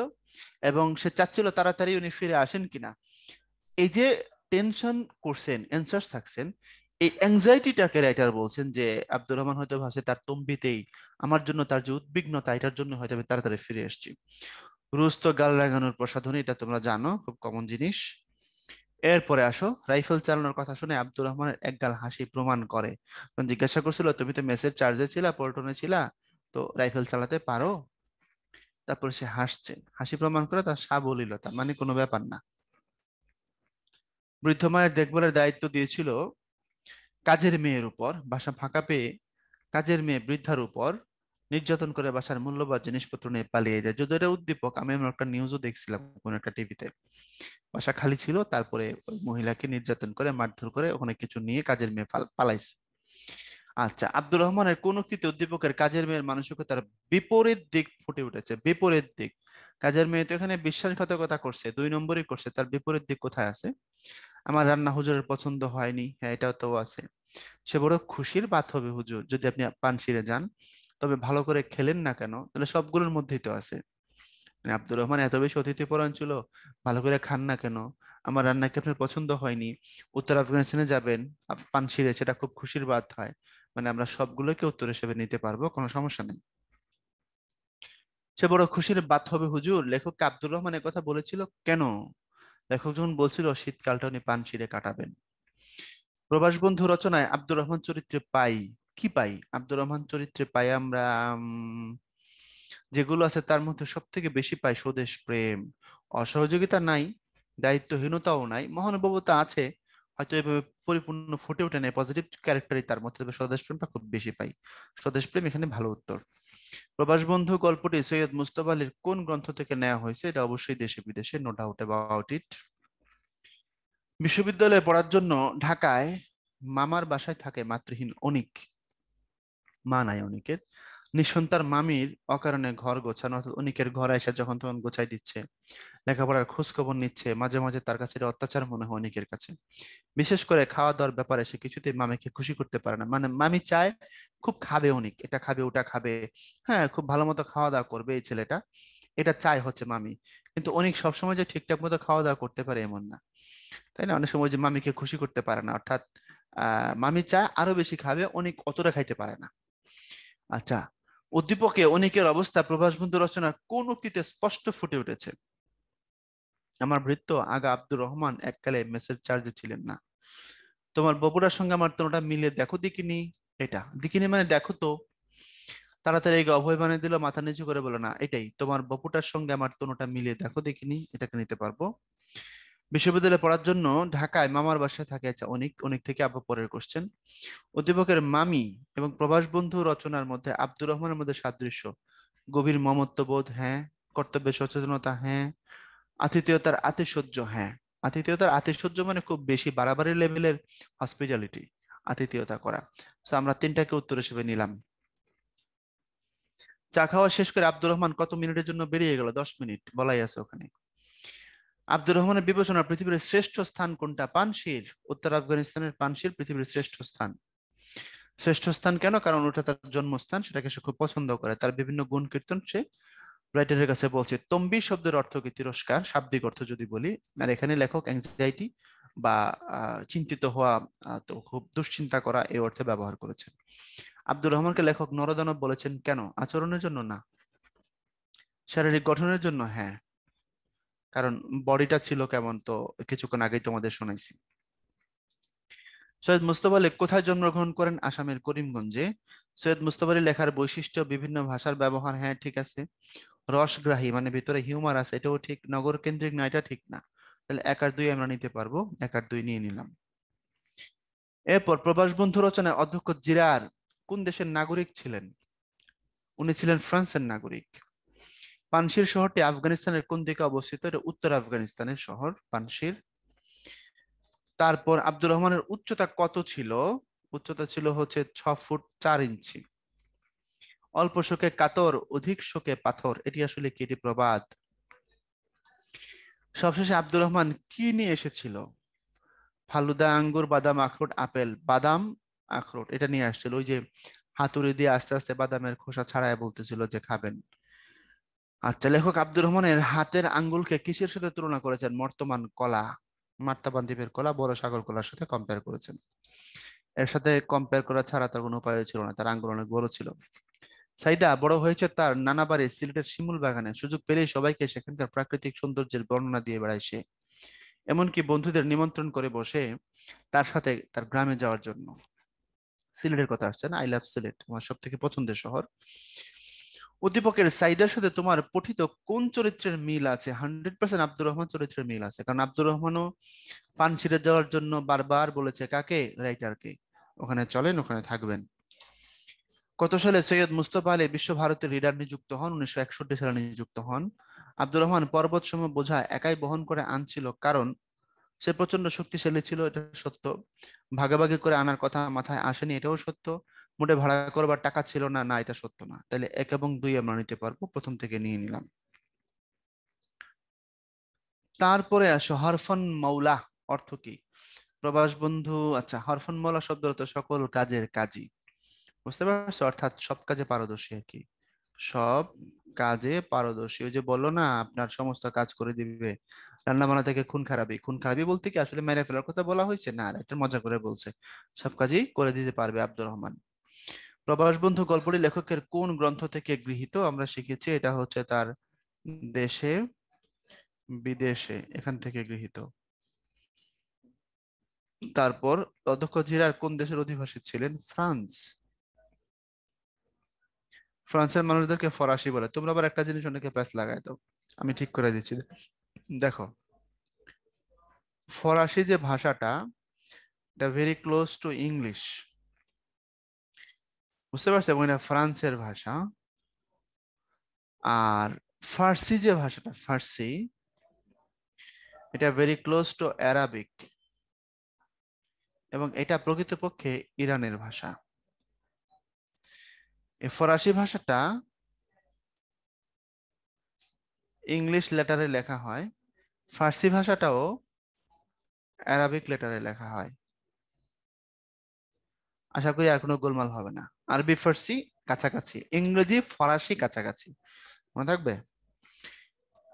এবং সে চাচ্ছিল তাড়াতাড়ি উনি ফিরে আসেন কিনা। এই যে টেনশন করছেন, এনসার্স থাকছেন, এই অ্যাংজাইটিটাকে রাইটার বলছেন যে আব্দুর রহমান হয়তো ভাবছে তার তম্বিতেই আমার জন্য তার যে উদ্বিগ্নতা, এটার জন্য হয়তো আমি তাড়াতাড়ি ফিরে এসেছি। রুশ তো গাল লাগানোর প্রসাধনী, এটা তোমরা জানো, খুব কমন জিনিস। এরপরে আসো, রাইফেল চালানোর কথা শুনে আব্দুর রহমানের এক গাল হাসি প্রমাণ করে। তখন জিজ্ঞাসা করছিল তুমি তো মেসের চার্জে ছিলা, পল্টনে ছিলা, তো রাইফেল চালাতে পারো? তারপরে সে হাসছে, হাসি প্রমাণ করে তার সাবলীলতা, মানে কোনো ব্যাপার না। বৃদ্ধ মায়ের দেখভালের দায়িত্ব দিয়েছিল কাজের মেয়ের উপর। বাসা ফাঁকা পেয়ে কাজের মেয়ে বৃদ্ধার উপর নির্যাতন করে বাসার মূল্যবান জিনিসপত্র নিয়ে পালিয়ে যায়। যদি এটা উদ্দীপক, আমি এমন একটা নিউজও দেখছিলাম কোন একটা টিভিতে। বাসা খালি ছিল, তারপরে ওই মহিলাকে নির্যাতন করে মারধর করে ওখানে কিছু নিয়ে কাজের মেয়ে পালাইছে। আচ্ছা, আব্দুর রহমানের কোন উক্তিতে উদ্দীপকের কাজের মেয়ের মানসিকতার বিপরীত দিক ফুটে উঠেছে? বিপরীত দিক, কাজের মেয়ে তো এখানে বিশ্বাসঘাতকতা করছে, 2 নম্বরই করছে, তার বিপরীত দিক কোথায় আছে? আমার রান্না হুজুরের পছন্দ হয়নি, হ্যাঁ এটাও তো আছে। সে বড় খুশির বাত হবে হুজুর যদি আপনি পানশিরে যান, তবে ভালো করে খেলেন না কেন? তাহলে সবগুলোর মধ্যেই তো আছে। মানে আব্দুর রহমান এত বেশি অতিথিপরায়ণ ছিল, ভালো করে খান না কেন? আমার রান্না কি আপনার পছন্দ হয়নি? উত্তর আফগানিস্তানে যাবেন, পানশিরে, সেটা খুব খুশির বাত হয়। মানে আমরা সবগুলোকে উত্তর হিসেবে নিতে পারবো, কোনো সমস্যা নেই। সে বড় খুশির বাত হবে হুজুর, লেখক আব্দুর রহমান কথা বলেছিল কেন? লেখক যখন বলছিল শীতকালটা উনি পানশিরে কাটাবেন। প্রবাস বন্ধু রচনায় আব্দুর রহমান চরিত্রে পাই, কি পাই? আব্দুর রহমান চরিত্রে পাই আমরা যেগুলো আছে তার মধ্যে সব থেকে বেশি পাই স্বদেশ প্রেম। অসহযোগিতা নাই, দায়িত্বহীনতাও নাই, মহানুভবতা আছে, হয়তো এভাবে পরিপূর্ণ ফুটে ওঠে না, পজিটিভ ক্যারেক্টারই তার মধ্যে, তবে স্বদেশ প্রেমটা খুব বেশি পাই। স্বদেশ প্রেম এখানে ভালো উত্তর। প্রবাস বন্ধু গল্পটি সৈয়দ মুজতবা আলীর কোন গ্রন্থ থেকে নেওয়া হয়েছে? এটা অবশ্যই দেশে বিদেশে, নো ডাউট অ্যাবাউট ইট। বিশ্ববিদ্যালয়ে পড়ার জন্য ঢাকায় মামার বাসায় থাকে মাতৃহীন অনিক। মা নাই অনিকের। নিঃসন্তান মামির অকারণে ঘর গোছানো, অর্থাৎ অনিকের ঘরে এসে যখন তখন গোছাই দিচ্ছে, লেখাপড়ার খোঁজ খবর নিচ্ছে, মাঝে মাঝে তার কাছে এটা অত্যাচার মনে হয় অনিকের কাছে। বিশেষ করে খাওয়া দাওয়ার ব্যাপারে সে কিছুতেই মামিকে খুশি করতে পারে না। মানে মামি চায় খুব খাবে অনিক, এটা খাবে ওটা খাবে, হ্যাঁ খুব ভালো মতো খাওয়া দাওয়া করবে এই ছেলেটা, এটা চায় হচ্ছে মামি। কিন্তু অনিক সবসময় যে ঠিকঠাক মতো খাওয়া দাওয়া করতে পারে এমন না, তাই না? অনেক সময় যে মামিকে খুশি করতে পারে না, অর্থাৎ মামি চায় আরো বেশি খাবে, অনেক অতটা খাইতে পারে না। আচ্ছা, উদ্দীপকে অনিকের অবস্থা প্রভাস বন্ধু রচনার কোন উক্তিতে স্পষ্ট ফুটে উঠেছে? আমার ভৃত্য আগা আব্দুর রহমান এককালে মেসের চার্জে ছিলেন না। তোমার বপুরার সঙ্গে আমার তোটা মিলে দেখো দেখিনি। এটা দেখিনি মানে দেখো তো। তাড়াতাড়ি এই অভয় বানিয়ে দিল, মাথা নিচু করে বলো না, এটাই তোমার বপুটার সঙ্গে আমার তোনোটা মিলিয়ে দেখো দেখিনি, এটাকে নিতে পারবো। বিশ্ববিদ্যালয়ে পড়ার জন্য ঢাকায় মামার বাসায় থাকে। আচ্ছা, অনেক অনেক থেকে আবার পরের কোশ্চেন। উদ্দীপকের মামি এবং প্রবাস বন্ধু রচনার মধ্যে আব্দুর রহমানের মধ্যে সাদৃশ্য, গভীর মমত্ববোধ, হ্যাঁ। কর্তব্যের সচেতনতা, হ্যাঁ। আতিথেয়তার আতিশয্য, হ্যাঁ। আতিথেয়তার আতিশয্য মানে খুব বেশি বাড়াবাড়ি লেভেলের হসপিটালিটি, আতিথেয়তা করা। তো আমরা তিনটাকে উত্তর হিসেবে নিলাম। চা খাওয়া শেষ করে আব্দুর রহমান কত মিনিটের জন্য বেরিয়ে গেল? 10 মিনিট বলাই আছে ওখানে। আব্দুর রহমানের বিবেচনা পৃথিবীর শ্রেষ্ঠ স্থান কোনটা? পানশির। উত্তর আফগানিস্তানের পানশির পৃথিবীর শ্রেষ্ঠ স্থান। শ্রেষ্ঠ স্থান কেন? কারণ ওটা তার জন্মস্থান, সেটাকে সে খুব পছন্দ করে, তার বিভিন্ন গুণ কীর্তন সে রাইটারের কাছে বলছে। তম্বি শব্দের অর্থ কি? তিরস্কার, শাব্দিক অর্থ যদি বলি। আর এখানে লেখক অ্যাংজাইটি বা চিন্তিত হওয়া, তো খুব দুশ্চিন্তা করা এই অর্থে ব্যবহার করেছেন। আব্দুর রহমানকে লেখক নরদানব বলেছেন কেন? আচরণের জন্য না, শারীরিক গঠনের জন্য, হ্যাঁ। কারণ বডিটা ছিল কেমন তো কিছুক্ষণ আগেই তোমাদের শোনাইছি। সৈয়দ মুজতবা আলী কোথায় জন্মগ্রহণ করেন? আসামের করিমগঞ্জে। সৈয়দ মুজতবা আলী লেখার বৈশিষ্ট্য বিভিন্ন ভাষার ব্যবহার, হ্যাঁ ঠিক আছে। রসগ্রাহী মানে ভিতরে হিউমার আছে, এটাও ঠিক। নগর কেন্দ্রিক না, এটা ঠিক না। তাহলে 1 আর 2 আমরা নিতে পারবো, 1 আর 2 নিয়ে নিলাম। এরপর প্রবাস বন্ধু রচনায় অধ্যক্ষ জিরার কোন দেশের নাগরিক ছিলেন? উনি ছিলেন ফ্রান্সের নাগরিক। পানশির শহরটি আফগানিস্তানের কোন দিকে অবস্থিত? এটা উত্তর আফগানিস্তানের শহর পানশির। তারপর আব্দুর রহমানের উচ্চতা কত ছিল? উচ্চতা ছিল হচ্ছে 6 ফুট 4 ইঞ্চি। অল্প শোকে কাতর, অধিক শোকে পাথর, এটি আসলে কি? এটি প্রবাদ। সবশেষে আব্দুর রহমান কি নিয়ে এসেছিল? ফালুদা, আঙ্গুর, বাদাম, আখরোট, আপেল। বাদাম, আখরোট এটা নিয়ে আসছিল। ওই যে হাতুড়ি দিয়ে আস্তে আস্তে বাদামের খোসা ছাড়াই বলতেছিল যে খাবেন। আচ্ছা, লেখক আব্দুর রহমানের হাতের আঙ্গুলকে কিসের সাথে তুলনা করেছেন? বর্তমান কলা, মার্তাবান দ্বীপের কলা, বড় সাগর কলার সাথে কম্পেয়ার করেছেন। এর সাথে কম্পেয়ার করা ছাড়া তার কোনো উপায় ছিল না, তার আঙ্গুল অনেক বড় ছিল। সাইদা বড় হয়েছে তার নানা বাড়ি সিলেটের শিমুল বাগানে। সুযোগ পেলেই সবাইকে সেখানকার প্রাকৃতিক সৌন্দর্যের বর্ণনা দিয়ে বেড়ায় সে। এমনকি বন্ধুদের নিমন্ত্রণ করে বসে তার সাথে তার গ্রামে যাওয়ার জন্য। সিলেটের কথা আসছে না? আই লাভ সিলেট, আমার সব থেকে পছন্দের শহর। উদ্দীপকের সাইদার সাথে তোমার পঠিত কোন চরিত্রের মিল আছে? 100% আব্দুর রহমান চরিত্রের মিল আছে, কারণ আব্দুর রহমানও পানশিরে যাওয়ার জন্য বারবার বলেছে কাকে? রাইটারকে, ওখানে চলেন, ওখানে থাকবেন। কত সালে সৈয়দ মুস্তফা আলী বিশ্বভারতীর রিডার নিযুক্ত হন? 1961 সালে নিযুক্ত হন। আব্দুর রহমান পর্বতসমূহ বোঝা একাই বহন করে আনছিল, কারণ সে প্রচন্ড শক্তিশালী ছিল, এটা সত্য। ভাগাভাগি করে আনার কথা মাথায় আসেনি, এটাও সত্য। মোটে ভাড়া করবার টাকা ছিল না, না এটা সত্য না। তাহলে 1 এবং 2 আমরা নিতে পারবো, প্রথম থেকে নিয়ে নিলাম। তারপরে আসো হরফন মৌলা অর্থ কি? প্রবাস বন্ধু, আচ্ছা, হরফন মৌলা শব্দ অর্থ সকল কাজের কাজী। বুঝতে পারছো? অর্থাৎ সব কাজে পারদর্শী আর কি। সব কাজে পারদর্শী। ওই যে বললো না আপনার সমস্ত কাজ করে দিবে, রান্না বান্না থেকে খুন খারাপি। খুন খারাপি বলতে কি আসলে মেরে ফেলার কথা বলা হয়েছে? না, এটা মজা করে বলছে। সব কাজই করে দিতে পারবে আব্দুর রহমান। প্রবাস বন্ধু গল্পটি লেখকের কোন গ্রন্থ থেকে গৃহীত? আমরা শিখেছি এটা হচ্ছে তার দেশে বিদেশে, এখান থেকে গৃহীত। তারপর অধ্যক্ষ জিরার কোন দেশের অধিবাসী ছিলেন? ফ্রান্স। ফ্রান্সের মানুষদেরকে ফরাসি বলে। তোমরা আবার একটা জিনিস অনেকে প্যাচ লাগাই দাও, আমি ঠিক করে দিচ্ছি। দেখো, ফরাসি যে ভাষাটা, এটা ভেরি ক্লোজ টু ইংলিশ, বুঝতে পারছো? এবং এটা ফ্রান্সের ভাষা। আর ফার্সি যে ভাষাটা, ফার্সি, এটা ভেরি ক্লোজ টু অ্যারাবিক, এবং এটা প্রকৃতপক্ষে ইরানের ভাষা। এই ফরাসি ভাষাটা ইংলিশ লেটারে লেখা হয়, ফার্সি ভাষাটাও অ্যারাবিক লেটারে লেখা হয়। আশা করি আর কোনো গোলমাল হবে না। আরবি ফার্সি কাছাকাছি, ইংরেজি ফরাসি কাছাকাছি, মনে থাকবে।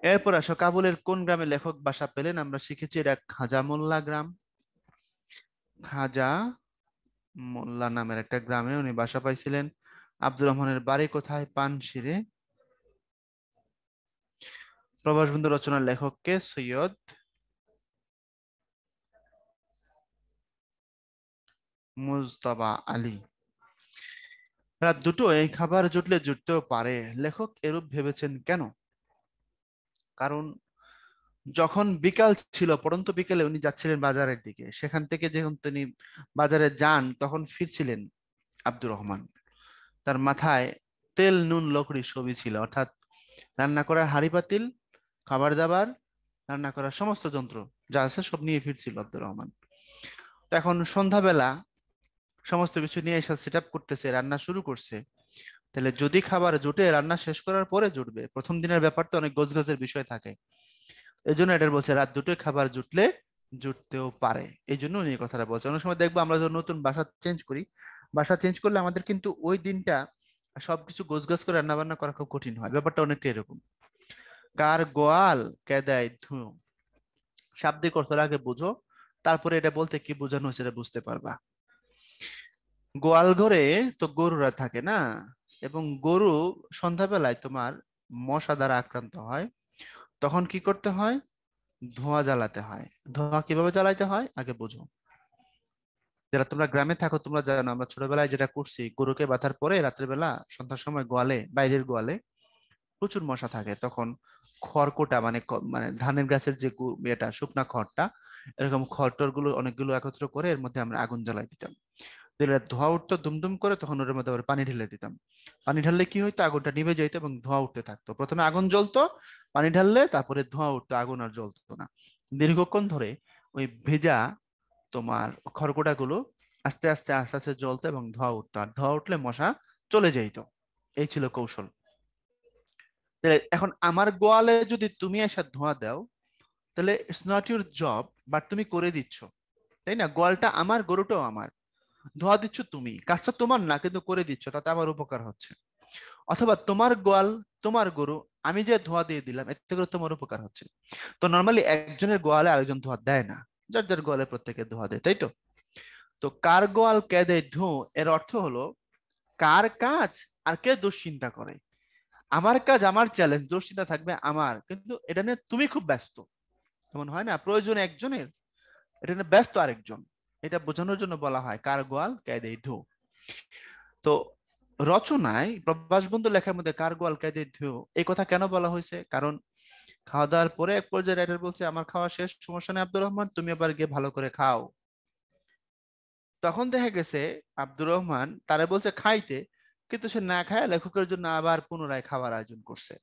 এরপর আসো, কাবুলের কোন গ্রামে লেখক বাসা পেলেন? আমরা শিখেছি এটা খাজা মোল্লা গ্রাম। খাজা মোল্লা নামের একটা গ্রামে উনি বাসা পাইছিলেন। আব্দুর রহমানের বাড়ি কোথায়? পানশিরে। প্রবাস বন্ধু রচনার লেখককে? সৈয়দ মুজতবা আলী। রাত দুটো এই খাবার জুটলে জুটতেও পারে, লেখক এরূপ ভেবেছেন কেন? কারণ যখন বিকাল ছিল, পড়ন্ত বিকেলে উনি যাচ্ছিলেন বাজারের দিকে, সেখান থেকে যখন তিনি বাজারে যান তখন ফিরছিলেন আব্দুর রহমান। তার মাথায় তেল নুন লকড়ি সবই ছিল, অর্থাৎ রান্না করার হাঁড়ি পাতিল, খাবার দাবার, রান্না করার সমস্ত যন্ত্র যা আছে সব নিয়ে ফিরছিল আব্দুর রহমান। তো এখন সন্ধ্যাবেলা সমস্ত কিছু নিয়ে এসে সেট আপ করতেছে, রান্না শুরু করছে। তাহলে যদি খাবার জুটে, রান্না শেষ করার পরে জুটবে। প্রথম দিনের ব্যাপার তো অনেক গোছগাছের বিষয় থাকে, এই জন্য এটা বলছে রাত দুটোয় খাবার জুটলে জুটতেও পারে। এই জন্য উনি এই কথাটা বলছে। অনেক সময় দেখবো আমরা যখন নতুন বাসা চেঞ্জ করি, বাসা চেঞ্জ করলে আমাদের কিন্তু ওই দিনটা সবকিছু গোছগাছ করে রান্না বান্না করা খুব কঠিন হয়। ব্যাপারটা অনেকটা এরকম। কার গোয়াল কে দেয় ধুঁ, শাব্দিক অর্থের আগে বুঝো, তারপরে এটা বলতে কি বোঝানো হয়েছে এটা বুঝতে পারবা। গোয়াল ঘরে তো গরুরা থাকে না, এবং গরু সন্ধ্যাবেলায় তোমার মশা দ্বারা আক্রান্ত হয়। তখন কি করতে হয়? ধোঁয়া জ্বালাতে হয়। ধোঁয়া কিভাবে জ্বালাইতে হয় আগে বুঝো। যারা তোমরা গ্রামে থাকো তোমরা জানো, আমরা ছোটবেলায় যেটা করছি, গরুকে বাঁধার পরে রাত্রের বেলা সন্ধ্যার সময় গোয়ালে, বাইরের গোয়ালে প্রচুর মশা থাকে, তখন খড়কোটা মানে মানে ধানের গাছের যে এটা শুকনা খড়টা, এরকম খড়টর গুলো অনেকগুলো একত্র করে এর মধ্যে আমরা আগুন জ্বালাই দিতাম। দিলে ধোঁয়া উঠতো দুমদুম করে, তখন ওর মধ্যে আবার পানি ঢেলে দিতাম। পানি ঢাললে কি হইতো? আগুনটা নিভে যেত এবং ধোঁয়া উঠতে থাকতো। প্রথমে আগুন জ্বলতো, পানি ঢাললে তারপরে ধোঁয়া উঠতো, আগুন আর জ্বলতো না। দীর্ঘক্ষণ ধরে ওই ভেজা তোমার খড়কুটা গুলো আস্তে আস্তে আস্তে আস্তে জ্বলতো এবং ধোঁয়া উঠতো, আর ধোঁয়া উঠলে মশা চলে যাইত। এই ছিল কৌশল। তাহলে এখন আমার গোয়ালে যদি তুমি এসে ধোঁয়া দাও, তাহলে it's not your job, but তুমি করে দিচ্ছ, তাই না? গোয়ালটা আমার, গরুটাও আমার, ধোঁয়া দিচ্ছ তুমি, কাজটা তোমার না কিন্তু করে দিচ্ছ, তাতে আমার উপকার হচ্ছে। অথবা তোমার গোয়াল, তোমার গরু, আমি যে ধোঁয়া দিয়ে দিলাম এতে করে তোমার উপকার হচ্ছে। তো নর্মালি একজনের গোয়ালে আরেকজন ধোঁয়া দেয় না, যার যার গোয়ালে প্রত্যেকে ধোঁয়া দেয়, তাই তো? তো কার গোয়াল কে দেয় ধোঁ, এর অর্থ হলো কার কাজ আর কে দুশ্চিন্তা করে। আমার কাজ, আমার চ্যালেঞ্জ, দুশ্চিন্তা থাকবে আমার, কিন্তু এটা নিয়ে তুমি খুব ব্যস্ত। এমন হয় না, প্রয়োজন একজনের, এটা নিয়ে ব্যস্ত আরেকজন। এটা বোঝানোর জন্য বলা হয় কার গোয়াল কে দেয় ধোঁ। তো রচনায় প্রভাসবন্ধু লেখার মধ্যে কার গোয়াল কে দেয় ধোঁ এই কথা কেন বলা হয়েছে? কারণ খাওয়া দাওয়ার পরে এক পর্যায়ে রাইটার বলছে আমার খাওয়া শেষ, সমস্যা নেই আব্দুর রহমান, তুমি আবার গিয়ে ভালো করে খাও। তখন দেখা গেছে আব্দুর রহমান তারে বলছে খাইতে, কিন্তু সে না খায় লেখকের জন্য আবার পুনরায় খাবার আয়োজন করছে।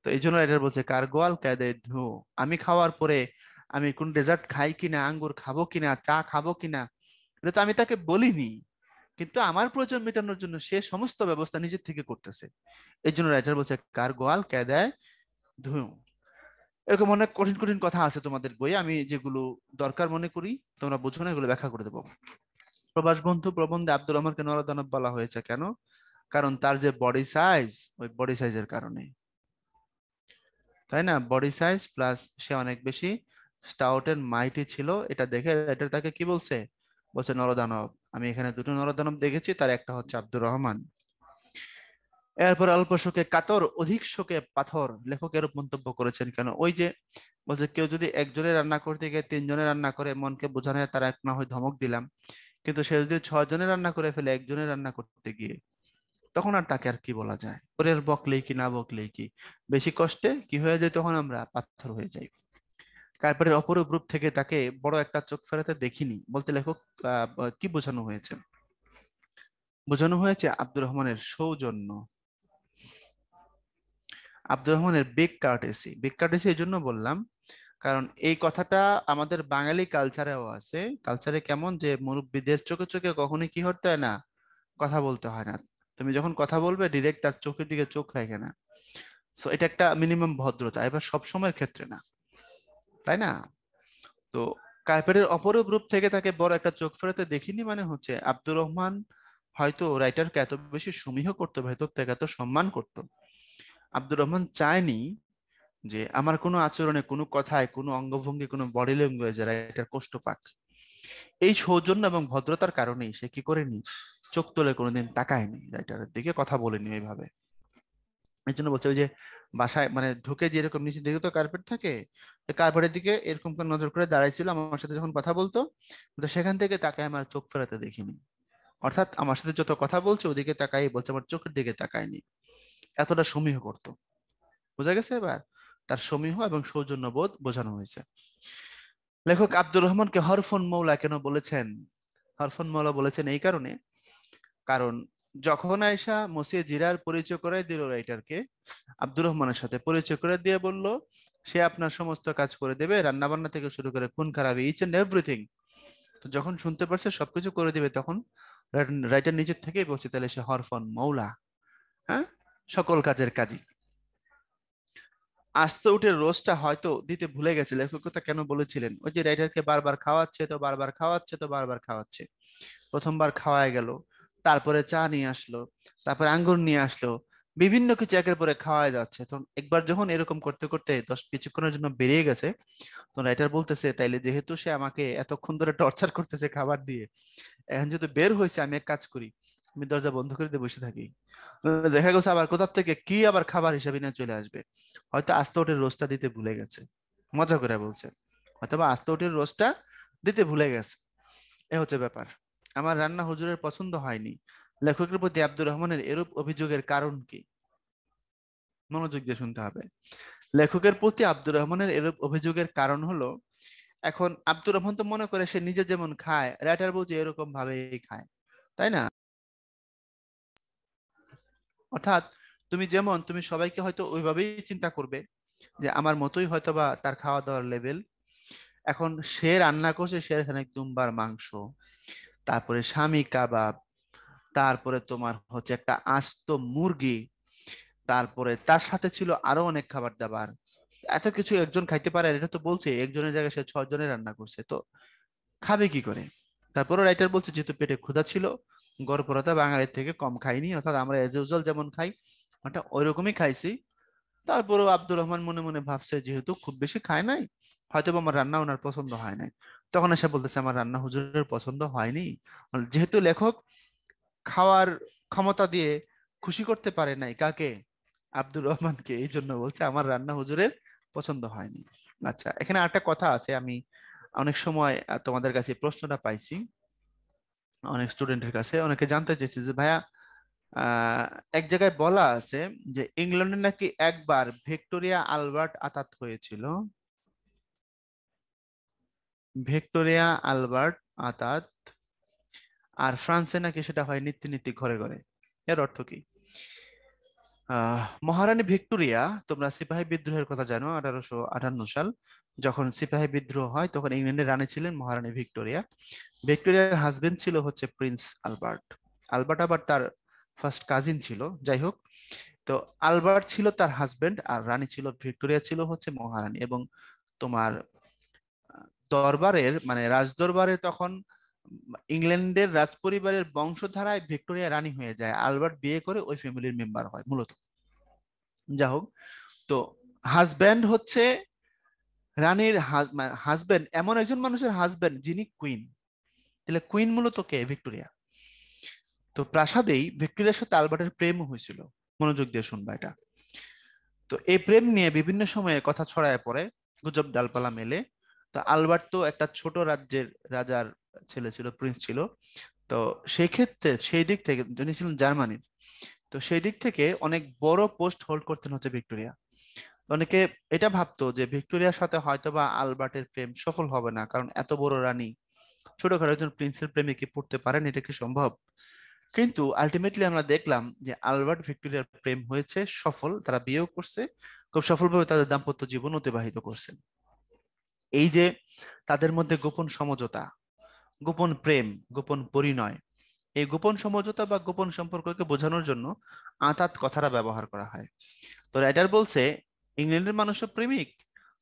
তো এই জন্য রাইটার বলছে কার গোয়াল কায়দায় ধু। আমি খাওয়ার পরে আমি কোন ডেজার্ট খাই কিনা, আঙ্গুর খাবো কিনা, চা খাবো কিনা, এটা তো আমি তাকে বলিনি, কিন্তু আমার প্রয়োজন মেটানোর জন্য সে সমস্ত ব্যবস্থা নিজের থেকে করতেছে। এই জন্য রাইটার বলছে কার গোয়াল কায়দায় ধু। এরকম অনেক কঠিন কঠিন কথা আছে তোমাদের বইয়ে, আমি যেগুলো দরকার মনে করি তোমরা বুঝো না, এগুলো ব্যাখ্যা করে দেবো। প্রবাস বন্ধু প্রবন্ধে আব্দুর রহমানকে নরদানব বলা হয়েছে কেন? কারণ তার যে বডি সাইজ, ওই বডি সাইজের কারণে, তাই না? বডি সাইজ প্লাস সে অনেক বেশি স্টাউট এন্ড মাইটি ছিল, এটা দেখে এটা তাকে কি বলছে? বলছে নরদানব। আমি এখানে দুটো নরদানব দেখেছি, তার একটা হচ্ছে আব্দুর রহমান। এরপর অল্প শোকে কাতর, অধিক শোকে পাথর, লেখক এরূপ মন্তব্য করেছেন কেন? ওই যে বলছে কেউ যদি একজনের রান্না করতে গিয়ে তিনজনের রান্না করে, মনকে বোঝানো হয় তার এক না হয় ধমক দিলাম, কিন্তু সে যদি 6 জনের রান্না করে ফেলে একজনের রান্না করতে গিয়ে, তখন আর তাকে আর কি বলা যায়? ওরের বকলেই কি না বকলেই কি, বেশি কষ্টে কি হয়ে যায়, তখন আমরা পাথর হয়ে যাই। কার্পারের অপরূপ রূপ থেকে তাকে বড় একটা চোখ ফেরাতে দেখিনি বলতে লেখক কি বোঝানো হয়েছে? বোঝানো হয়েছে আব্দুর রহমানের সৌজন্য, আব্দুর রহমানের বিগ কার্টেসি। বিগ কার্টেসি এই জন্য বললাম কারণ এই কথাটা আমাদের বাঙালি কালচারেও আছে। কালচারে কেমন যে মুরব্বিদের চোখে চোখে কখনোই কি হতে হয় না, কথা বলতে হয় না। তুমি যখন কথা বলবে ডিরেক্ট তার চোখের দিকে চোখ রাখে না। সো এটা একটা মিনিমাম ভদ্রতা, এবার সব সময়ের ক্ষেত্রে না, তাই না? তো কার্পেটের অপরূপ রূপ থেকে তাকে বড় একটা চোখ ফেরাতে দেখিনি মানে হচ্ছে আব্দুর রহমান হয়তো রাইটারকে এত বেশি সমীহ করতো, ভেতর থেকে এত সম্মান করতো। আব্দুর রহমান চায়নি যে আমার কোনো আচরণে, কোনো কথায়, কোনো অঙ্গভঙ্গি, কোনো বডি ল্যাঙ্গুয়েজে রাইটার কষ্ট পাক। এই সৌজন্য এবং ভদ্রতার কারণেই সে কি করেনি, চোখ তুলে কোনোদিন তাকায়নি রাইটারের দিকে, কথা বলেনি ওইভাবে। এই জন্য বলছে ওই যে বাসায় মানে ঢুকে যেরকম নিচে দিকে তো কার্পেট থাকে, কার্পেটের দিকে এরকম করে নজর করে দাঁড়াইছিল আমার সাথে যখন কথা বলতো, তো সেখান থেকে তাকে আমার চোখ ফেরাতে দেখিনি। অর্থাৎ আমার সাথে যত কথা বলছে ওদিকে তাকাই বলছে, আমার চোখের দিকে তাকায়নি। এতটা সমীহ করতো। বোঝা গেছে এবার? তার সমীহ এবং সৌজন্য বোধ বোঝানো হয়েছে। লেখক আব্দুর রহমানকে হরফন মৌলা কেন বলেছেন? হরফন মৌলা বলেছেন এই কারণে, কারণ যখন আয়সা মসিয়ে জিরার পরিচয় করে দিল রাইটারকে, আব্দুর রহমানের সাথে পরিচয় করে দিয়ে বলল সে আপনার সমস্ত কাজ করে দেবে, রান্না বান্না থেকে শুরু করে খুন খারাপি, ইচ এন্ড এভরিথিং। তো যখন শুনতে পারছে সবকিছু করে দিবে, তখন রাইটার নিজের থেকেই বলছে তাহলে সে হরফন মৌলা, হ্যাঁ, সকল কাজের কাজী। আস্তে উঠে রোজটা হয়তো দিতে ভুলে গেছে। লেখক কথা কেন বলেছিলেন? ওই যে রাইটারকে বারবার খাওয়াচ্ছে তো বারবার খাওয়াচ্ছে তো বারবার খাওয়াচ্ছে। প্রথমবার খাওয়ায় গেল, তারপরে চা নিয়ে আসলো, তারপরে আঙ্গুর নিয়ে আসলো, বিভিন্ন কিছু একের পরে খাওয়াই যাচ্ছে। তখন একবার যখন এরকম করতে করতে 10 কিছুক্ষণের জন্য বেরিয়ে গেছে, তখন রাইটার বলতেছে তাইলে যেহেতু সে আমাকে এতক্ষণ ধরে টর্চার করতেছে খাবার দিয়ে, এখন যদি বের হয়েছে আমি এক কাজ করি, আমি দরজা বন্ধ করে দিয়ে বসে থাকি। দেখা গেছে আবার কোথা থেকে কি আবার খাবার হিসাবে নিয়ে চলে আসবে। হয়তো আস্তে ওঠে রোস্টটা দিতে ভুলে গেছে, মজা করে বলছে, অথবা আস্তে ওঠে রোস্টটা দিতে ভুলে গেছে। এ হচ্ছে ব্যাপার। আমার রান্না হুজুরের পছন্দ হয়নি। লেখকের প্রতি আব্দুর রহমানের এরূপ অভিযোগের কারণ কি? মনোযোগ দিয়ে শুনতে হবে। লেখকের প্রতি আব্দুর রহমানের এরূপ অভিযোগের কারণ হলো, এখন আব্দুর রহমান তো মনে করে সে নিজে যেমন খায়, রাইটার বলছে এরকম ভাবেই খায়, তাই না? অর্থাৎ তুমি যেমন, তুমি সবাইকে হয়তো ওইভাবেই চিন্তা করবে যে আমার মতোই হয়তো বা তার খাওয়া দাওয়ার লেভেল। এখন সে রান্না করছে, সে এখানে দুম্বার মাংস, তারপরে স্বামী কাবাব, তারপরে তোমার হচ্ছে একটা আস্ত মুরগি, তারপরে তার সাথে ছিল আরো অনেক খাবার দাবার। এত কিছু একজন খাইতে পারে? এটা তো বলছে একজনের জায়গায় সে 6 জনের রান্না করছে, তো খাবে কি করে? তারপরে রাইটার বলছে যেহেতু পেটে ক্ষুধা ছিল, গড়পড়তা বাঙালির থেকে কম খাইনি, অর্থাৎ আমরা এজ ইউজুয়াল যেমন খাই ওটা ওইরকমই খাইছি। তারপরেও আব্দুর রহমান মনে মনে ভাবছে যেহেতু খুব বেশি খায় নাই, হয়তো বা আমার রান্না ওনার পছন্দ হয় নাই। তখন এসে বলতেছে আমার রান্না হুজুরের পছন্দ হয়নি। যেহেতু লেখক খাওয়ার ক্ষমতা দিয়ে খুশি করতে পারে নাই কাকে? আব্দুর রহমানকে, এই জন্য বলছে আমার রান্না হুজুরের পছন্দ হয়নি। আচ্ছা, এখানে একটা কথা আছে, আমি অনেক সময় তোমাদের কাছে এই প্রশ্নটা পাইছি অনেক স্টুডেন্টের কাছে, অনেকে জানতে চেয়েছে যে ভাইয়া, আহ এক জায়গায় বলা আছে যে ইংল্যান্ডে নাকি একবার ভিক্টোরিয়া আলবার্ট আতাত হয়েছিল। ভিক্টোরিয়া আলবার্ট আতাত, আর ফ্রান্সে নাকি সেটা হয় নীতি নীতি ঘরে ঘরে। এর অর্থ কি? মহারানী ভিক্টোরিয়া, তোমরা সিপাহী বিদ্রোহের কথা জানো, 1858 সাল যখন সিপাহী বিদ্রোহ হয়, তখন ইংল্যান্ডের রানী ছিলেন মহারানী ভিক্টোরিয়া। ভিক্টোরিয়ার হাজবেন্ড ছিল হচ্ছে প্রিন্স আলবার্ট। আলবার্ট আবার তার ফার্স্ট কাজিন ছিল, যাই হোক। তো আলবার্ট ছিল তার হাজবেন্ড, আর রানী ছিল ভিক্টোরিয়া, ছিল হচ্ছে মহারানী। এবং তোমার দরবারের মানে রাজদরবারে তখন ইংল্যান্ডের রাজপরিবারের বংশধারায় ভিক্টোরিয়া রানী হয়ে যায়, আলবার্ট বিয়ে করে ওই ফ্যামিলির মেম্বার হয় মূলত। যা হোক, তো হাজব্যান্ড হচ্ছে রানীর হাজবেন্ড, এমন একজন মানুষের হাজবেন্ড যিনি কুইন। তাহলে কুইন মূলত কে? ভিক্টোরিয়া। তো প্রাসাদেই ভিক্টোরিয়ার সাথে আলবার্টের প্রেম হয়েছিল। মনোযোগ দিয়ে শুনবা এটা। তো এই প্রেম নিয়ে বিভিন্ন সময়ে কথা ছড়ায় পড়ে, গুজব ডালপালা মেলে। তো আলবার্ট তো একটা ছোট রাজ্যের রাজার ছেলে ছিল, প্রিন্স ছিল। তো সেই ক্ষেত্রে সেই দিক থেকে যিনি ছিলেন জার্মানির, তো সেই দিক থেকে অনেক বড় পোস্ট হোল্ড করতেন হচ্ছে ভিক্টোরিয়া। অনেকে এটা ভাবতো যে ভিক্টোরিয়ার সাথে হয়তোবা আলবার্টের প্রেম সফল হবে না, কারণ এত বড় রানী ছোটখাটো একজন প্রিন্সের প্রেমে কি পড়তে পারেন? এটা কি সম্ভব? কিন্তু আলটিমেটলি আমরা দেখলাম যে আলবার্ট ভিক্টোরিয়ার প্রেম হয়েছে সফল, তারা বিয়েও করছে, খুব সফলভাবে তাদের দাম্পত্য জীবন অতিবাহিত করছে। এই যে তাদের মধ্যে গোপন সমঝোতা, গোপন প্রেম, গোপন পরিণয়, এই গোপন সমঝোতা বা গোপন সম্পর্ককে বোঝানোর জন্য আঁতাত কথাটা ব্যবহার করা হয়। তো রাইটার বলছে ইংল্যান্ডের মানুষও প্রেমিক,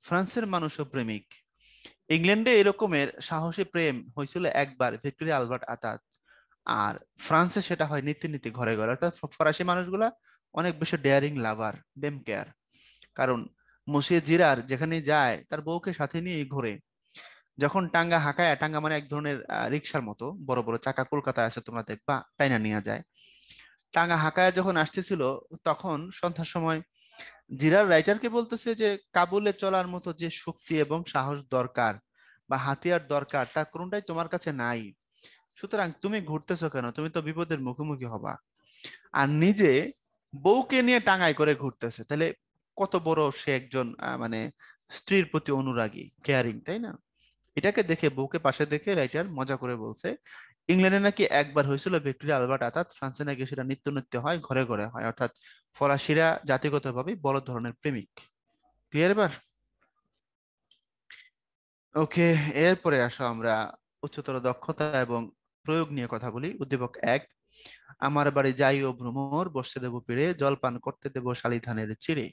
ফ্রান্সের মানুষও প্রেমিক। ইংল্যান্ডে এরকমের সাহসী প্রেম হয়েছিল একবার, ভিক্টোরিয়া আলবার্ট আতাত। আর ফ্রান্সে সেটা হয় নীতি নীতি ঘরে ঘরে, অর্থাৎ ফরাসি মানুষগুলা অনেক বেশি ডেয়ারিং লাভার, ডেম কেয়ার। কারণ মসিয়ে জিরার যেখানে যায় তার বউকে সাথে নিয়ে ঘোরে। যখন টাঙ্গা হাঁকায়, টাঙ্গা মানে এক ধরনের রিক্সার মতো বড় বড় চাকা, কলকাতায় আছে তোমরা দেখবা, টাইনা নিয়ে যায়। টাঙ্গা হাঁকায় যখন আসতেছিল, তখন সন্ধ্যার সময় জিরার রাইটারকে বলতেছে যে কাবুলে চলার মতো যে শক্তি এবং সাহস দরকার বা হাতিয়ার দরকার, তা কোনোটাই তোমার কাছে নাই। সুতরাং তুমি ঘুরতেছো কেন? তুমি তো বিপদের মুখোমুখি হবা। আর নিজে বউকে নিয়ে টাঙ্গাই করে ঘুরতেছে, তাহলে কত বড় সে একজন মানে স্ত্রীর প্রতি অনুরাগী, কেয়ারিং, তাই না? এটাকে দেখে, বউকে পাশে দেখে রাইটার মজা করে বলছে ইংল্যান্ডে নাকি একবার হয়েছিল ভিক্টোরিয়া আলবার্ট আতাত, ফ্রান্সে নাকি সেটা নিত্য নিত্য হয়, ঘরে ঘরে হয়। অর্থাৎ ফরাসিরা জাতিগতভাবে বড় ধরনের প্রেমিক। ক্লিয়ার এবার? ওকে, এরপরে আসো আমরা উচ্চতর দক্ষতা এবং প্রয়োগ নিয়ে কথা বলি। উদ্দীপক 1, আমার বাড়ি যাইও ভ্রমর, বসতে দেব পিড়ে, জল পান করতে দেব শালি ধানের চিড়ে।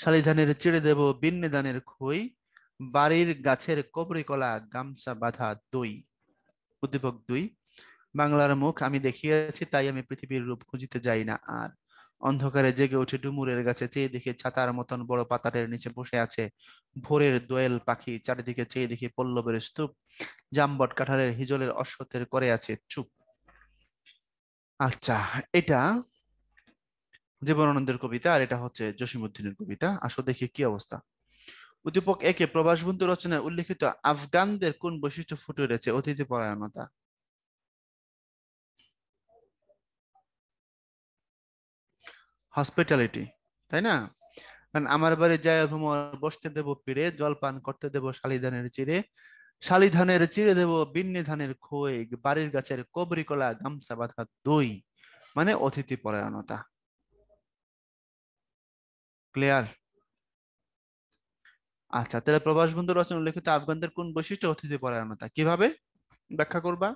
শালি ধানের চিড়ে দেব বিন্নি ধানের খই, বাড়ির গাছের কবরি কলা, গামছা বাঁধা দই। উদ্দীপক 2, বাংলার মুখ আমি দেখিয়াছি, তাই আমি পৃথিবীর রূপ খুঁজিতে যাই না আর। অন্ধকারে জেগে উঠে ডুমুরের গাছে চেয়ে দেখি ছাতার মতন বড় পাতাটের নিচে বসে আছে ভোরের দোয়েল পাখি, চারিদিকে চেয়ে দেখি পল্লবের স্তূপ, জামবট কাঁঠালের হিজলের অশ্বত্থের করে আছে চুপ। আচ্ছা, এটা জীবনানন্দের কবিতা আর এটা হচ্ছে জসিমউদ্দিনের কবিতা। আসো দেখি কি অবস্থা। উদ্দীপক একে প্রবাস বন্ধু রচনায় উল্লেখিত আফগানদের কোন বৈশিষ্ট্য ফুটে উঠেছে? অতিথি পরায়ণতা, হসপিটালিটি, তাই না? কারণ আমার বাড়ি যায় ভ্রমর, বসতে দেব পিড়ে, জল পান করতে দেব শালিধানের চিড়ে, শালিধানের চিড়ে দেব বিন্নি ধানের খই, বাড়ির গাছের কবরি কলা, গামছা বাঁধা দই। মানে অতিথি পরায়ণতা। ক্লিয়ার? আচ্ছা, তাহলে প্রবাস বন্ধু রচনা উল্লেখিত আফগানদের কোন বৈশিষ্ট্য? অতিথি পরায়ণতা। কিভাবে ব্যাখ্যা করবা?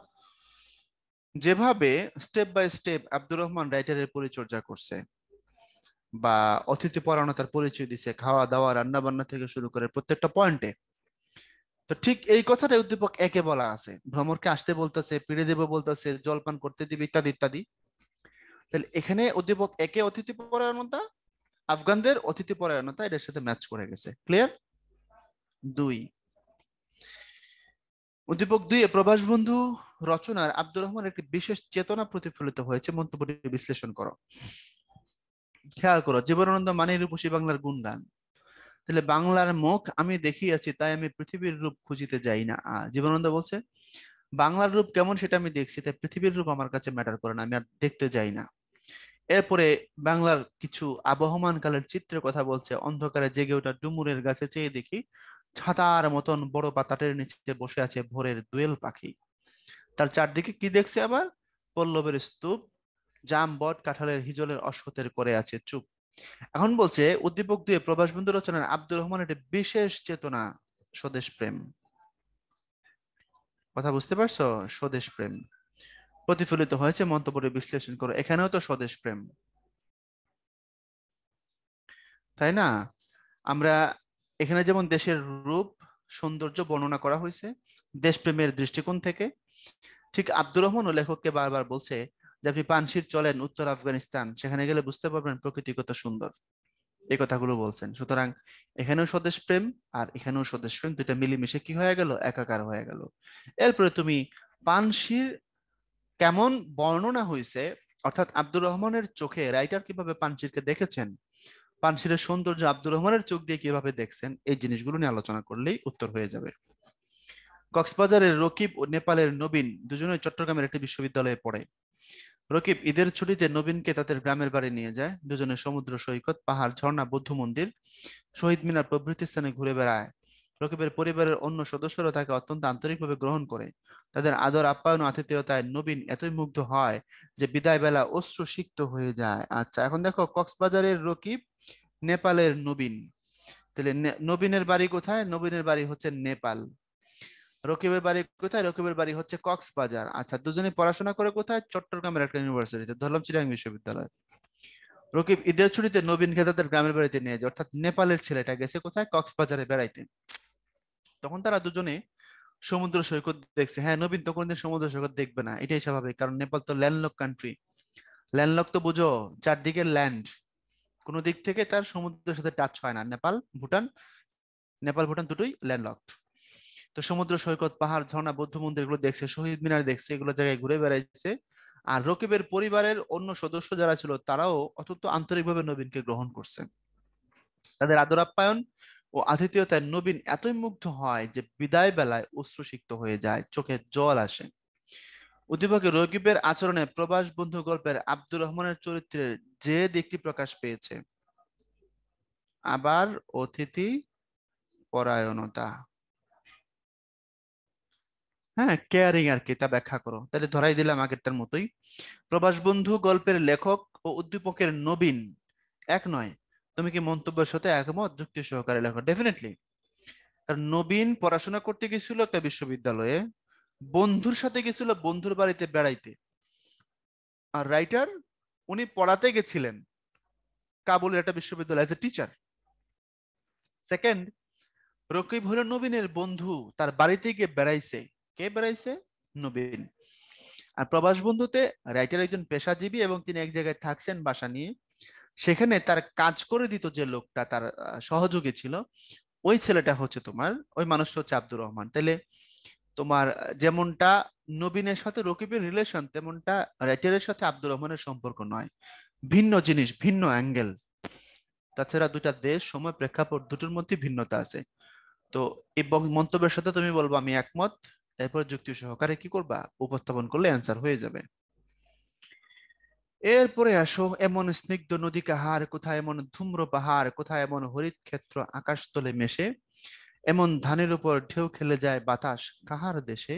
যেভাবে step by step Abdur Rahman রাইটারের পরিচর্যা করছে বা অতিথি পরায়ণতার পরিচয় দিছে, খাওয়া দাওয়া রান্না বান্না থেকে শুরু করে প্রত্যেকটা পয়েন্টে, তো ঠিক এই কথাটাই উদ্দীপক একে বলা আছে। ভ্রমরকে আসতে বলতেছে, পিড়ে দেবে বলতেছে, জলপান করতে দিবে, ইত্যাদি ইত্যাদি। তাহলে এখানে উদ্দীপক একে অতিথি পরায়ণতা, আফগানদের অতিথি পরায়ণতা এটার সাথে ম্যাচ করে গেছে। ক্লিয়ার? দুই, উদ্দীপক দুই এ প্রবাস বন্ধু রচনার আব্দুর রহমান একটি বিশেষ চেতনা প্রতিফলিত হয়েছে, মন্তব্যটি বিশ্লেষণ করো। খেয়াল করো, জীবনানন্দ মানে রূপসী বাংলার গুণগান। তাহলে বাংলার মুখ আমি দেখিয়াছি, তাই আমি পৃথিবীর রূপ খুঁজিতে যাই না। জীবনানন্দ বলছে বাংলার রূপ কেমন সেটা আমি দেখছি, তাই পৃথিবীর রূপ আমার কাছে ম্যাটার করে না, আমি আর দেখতে যাই না। এরপরে বাংলার কিছু আবহমান কালের চিত্রের কথা বলছে। অন্ধকারে জেগে ওঠা ডুমুরের গাছে চেয়ে দেখি, ছাতার মতন বড় পাতাটের নিচে বসে আছে ভোরের দোয়েল পাখি। তার চারদিকে কি দেখছে আবার? পল্লবের স্তূপ, জাম বট কাঁঠালের হিজলের অশ্বত্থের করে আছে চুপ। এখন বলছে উদ্দীপক দুয়ে প্রবাস বন্ধু রচনার আব্দুর রহমানের একটি বিশেষ চেতনা, স্বদেশ প্রেম। কথা বুঝতে পারছো? স্বদেশ প্রেম প্রতিফলিত হয়েছে, মন্তব্যটি বিশ্লেষণ করো। এখানেও তো স্বদেশ প্রেম, তাই না? আমরা এখানে যেমন দেশের রূপ সৌন্দর্য বর্ণনা করা হয়েছে দেশপ্রেমের দৃষ্টিকোণ থেকে, ঠিক আব্দুর রহমানও লেখককে বারবার বলছে যে আপনি পানশির চলেন উত্তর আফগানিস্তান, সেখানে গেলে বুঝতে পারবেন প্রকৃতি কত সুন্দর। এই কথাগুলো বলছেন। সুতরাং এখানেও স্বদেশ প্রেম আর এখানেও স্বদেশ প্রেম, দুইটা মিলেমিশে কি হয়ে গেল? একাকার হয়ে গেল। এরপরে তুমি পানশির কেমন বর্ণনা হয়েছে, অর্থাৎ আব্দুর রহমানের চোখে রাইটার কিভাবে পানশিরকে দেখেছেন, পানশিরের সৌন্দর্য আব্দুর রহমানের চোখ দিয়ে কিভাবে দেখছেন, এই জিনিসগুলো নিয়ে আলোচনা করলেই উত্তর হয়ে যাবে। কক্সবাজারের রকিব ও নেপালের নবীন দুজনেই চট্টগ্রামের একটি বিশ্ববিদ্যালয়ে পড়ে। রকিব ঈদের ছুটিতে নবীনকে তাদের গ্রামের বাড়ি নিয়ে যায়। দুজনে সমুদ্র সৈকত, পাহাড়, ঝর্ণা, বৌদ্ধ মন্দির, শহীদ মিনার প্রভৃতি স্থানে ঘুরে বেড়ায়। রকিবের পরিবারের অন্য সদস্যরা তাকে অত্যন্ত আন্তরিকভাবে গ্রহণ করে। তাদের আদর আপ্যায়ন ও আতিথেয়তায় নবীন এতই মুগ্ধ হয় যে বিদায় বেলা অশ্রু সিক্ত হয়ে যায়। আচ্ছা, এখন দেখো কক্সবাজারের রকিব, নেপালের নবীন। তাহলে নবীনের বাড়ি কোথায়? নবীনের বাড়ি হচ্ছে নেপাল। রকিবের বাড়ি কোথায়? রকিবের বাড়ি হচ্ছে কক্সবাজার। আচ্ছা, দুজনে পড়াশোনা করে কোথায়? চট্টগ্রামের একটা ইউনিভার্সিটিতে, ধরলাম চিটাগাং বিশ্ববিদ্যালয়। রকিব ঈদের ছুটিতে নবীনকে তাদের গ্রামের বাড়িতে নিয়ে যায়, অর্থাৎ নেপালের ছেলেটা গেছে কোথায়? কক্সবাজারে বেড়াইতে। তখন তারা দুজনে সমুদ্র সৈকত দেখছে। হ্যাঁ, নবীন তো কোনদিন সমুদ্র সৈকত দেখবে না, এটাই স্বাভাবিক, কারণ নেপাল তো ল্যান্ডলক কান্ট্রি। ল্যান্ডলক তো বুঝো, চারদিকে ল্যান্ড, কোনো দিক থেকে তার সমুদ্রের সাথে টাচ হয় না। নেপাল ভুটান, নেপাল ভুটান দুটোই ল্যান্ডলকড। তো সমুদ্র সৈকত, পাহাড়, ঝর্ণা, বৌদ্ধ মন্দির এগুলো দেখছে, শহীদ মিনার দেখছে, এগুলো জায়গায় ঘুরে বেড়াইছে। আর রকিবের পরিবারের অন্য সদস্য যারা ছিল তারাও অত্যন্ত আন্তরিকভাবে নবীনকে গ্রহণ করছে। তাদের আদর আপ্যায়ন ও আতিথেয়তায় নবীন এতই মুগ্ধ হয় যে বিদায় বেলায় অশ্রুসিক্ত হয়ে যায়, চোখে জল আসে। উদ্দীপকে রকিবের আচরণে প্রবাস বন্ধু গল্পের আব্দুর রহমানের চরিত্রের যে দিকটি প্রকাশ পেয়েছে, আবার অতিথি পরায়ণতা, হ্যাঁ কেয়ারিং আর কি, তা ব্যাখ্যা করো। তাহলে ধরাই দিলাম আগেরটার মতোই, প্রবাস বন্ধু গল্পের লেখক ও উদ্দীপকের নবীন এক নয়। তুমি কি মন্তব্যের সাথে একমত? যুক্তি সহকারে লেখো। ডেফিনেটলি, কারণ নবীন পড়াশোনা করতে গেছিল একটা বিশ্ববিদ্যালয়ে, বন্ধুর সাথে গেছিল বন্ধুর বাড়িতে বেড়াইতে। আর রাইটার, উনি পড়াতে গেছিলেন কাবুলের একটা বিশ্ববিদ্যালয় as a teacher. Second, Rakib হলো নবীনের বন্ধু, তার বাড়িতে গিয়ে বেড়াইছে। কে বেড়াইছে? নবীন। আর প্রবাস বন্ধুতে রাইটার একজন পেশাজীবী এবং তিনি এক জায়গায় থাকছেন বাসা নিয়ে, সেখানে তার কাজ করে দিত যে লোকটা, তার সহযোগী ছিল, ওই ছেলেটা হচ্ছে তোমার, ওই মানুষটা হচ্ছে আব্দুর রহমান। তাইলে তোমার যেমনটা নবীনের সাথে রকিবের রিলেশন, তেমনটা রাইটারের সাথে আব্দুর রহমানের সম্পর্ক নয়। ভিন্ন জিনিস, ভিন্ন অ্যাঙ্গেল। তাছাড়া দুটা দেশ, সময়, প্রেক্ষাপট দুটোর মধ্যে ভিন্নতা আছে। তো এই মন্তব্যের সাথে তুমি বলবো আমি একমত, এরপর যুক্তি সহকারে কি করবা, উপস্থাপন করলে অ্যান্সার হয়ে যাবে। এরপরে আসো, এমন স্নিগ্ধ নদী কাহার, কোথায় এমন ধূম্র পাহাড়, কোথায় এমন হরিত ক্ষেত্র আকাশ তলে মেশে, এমন ধানের উপর ঢেউ খেলে যায় বাতাস কাহার দেশে,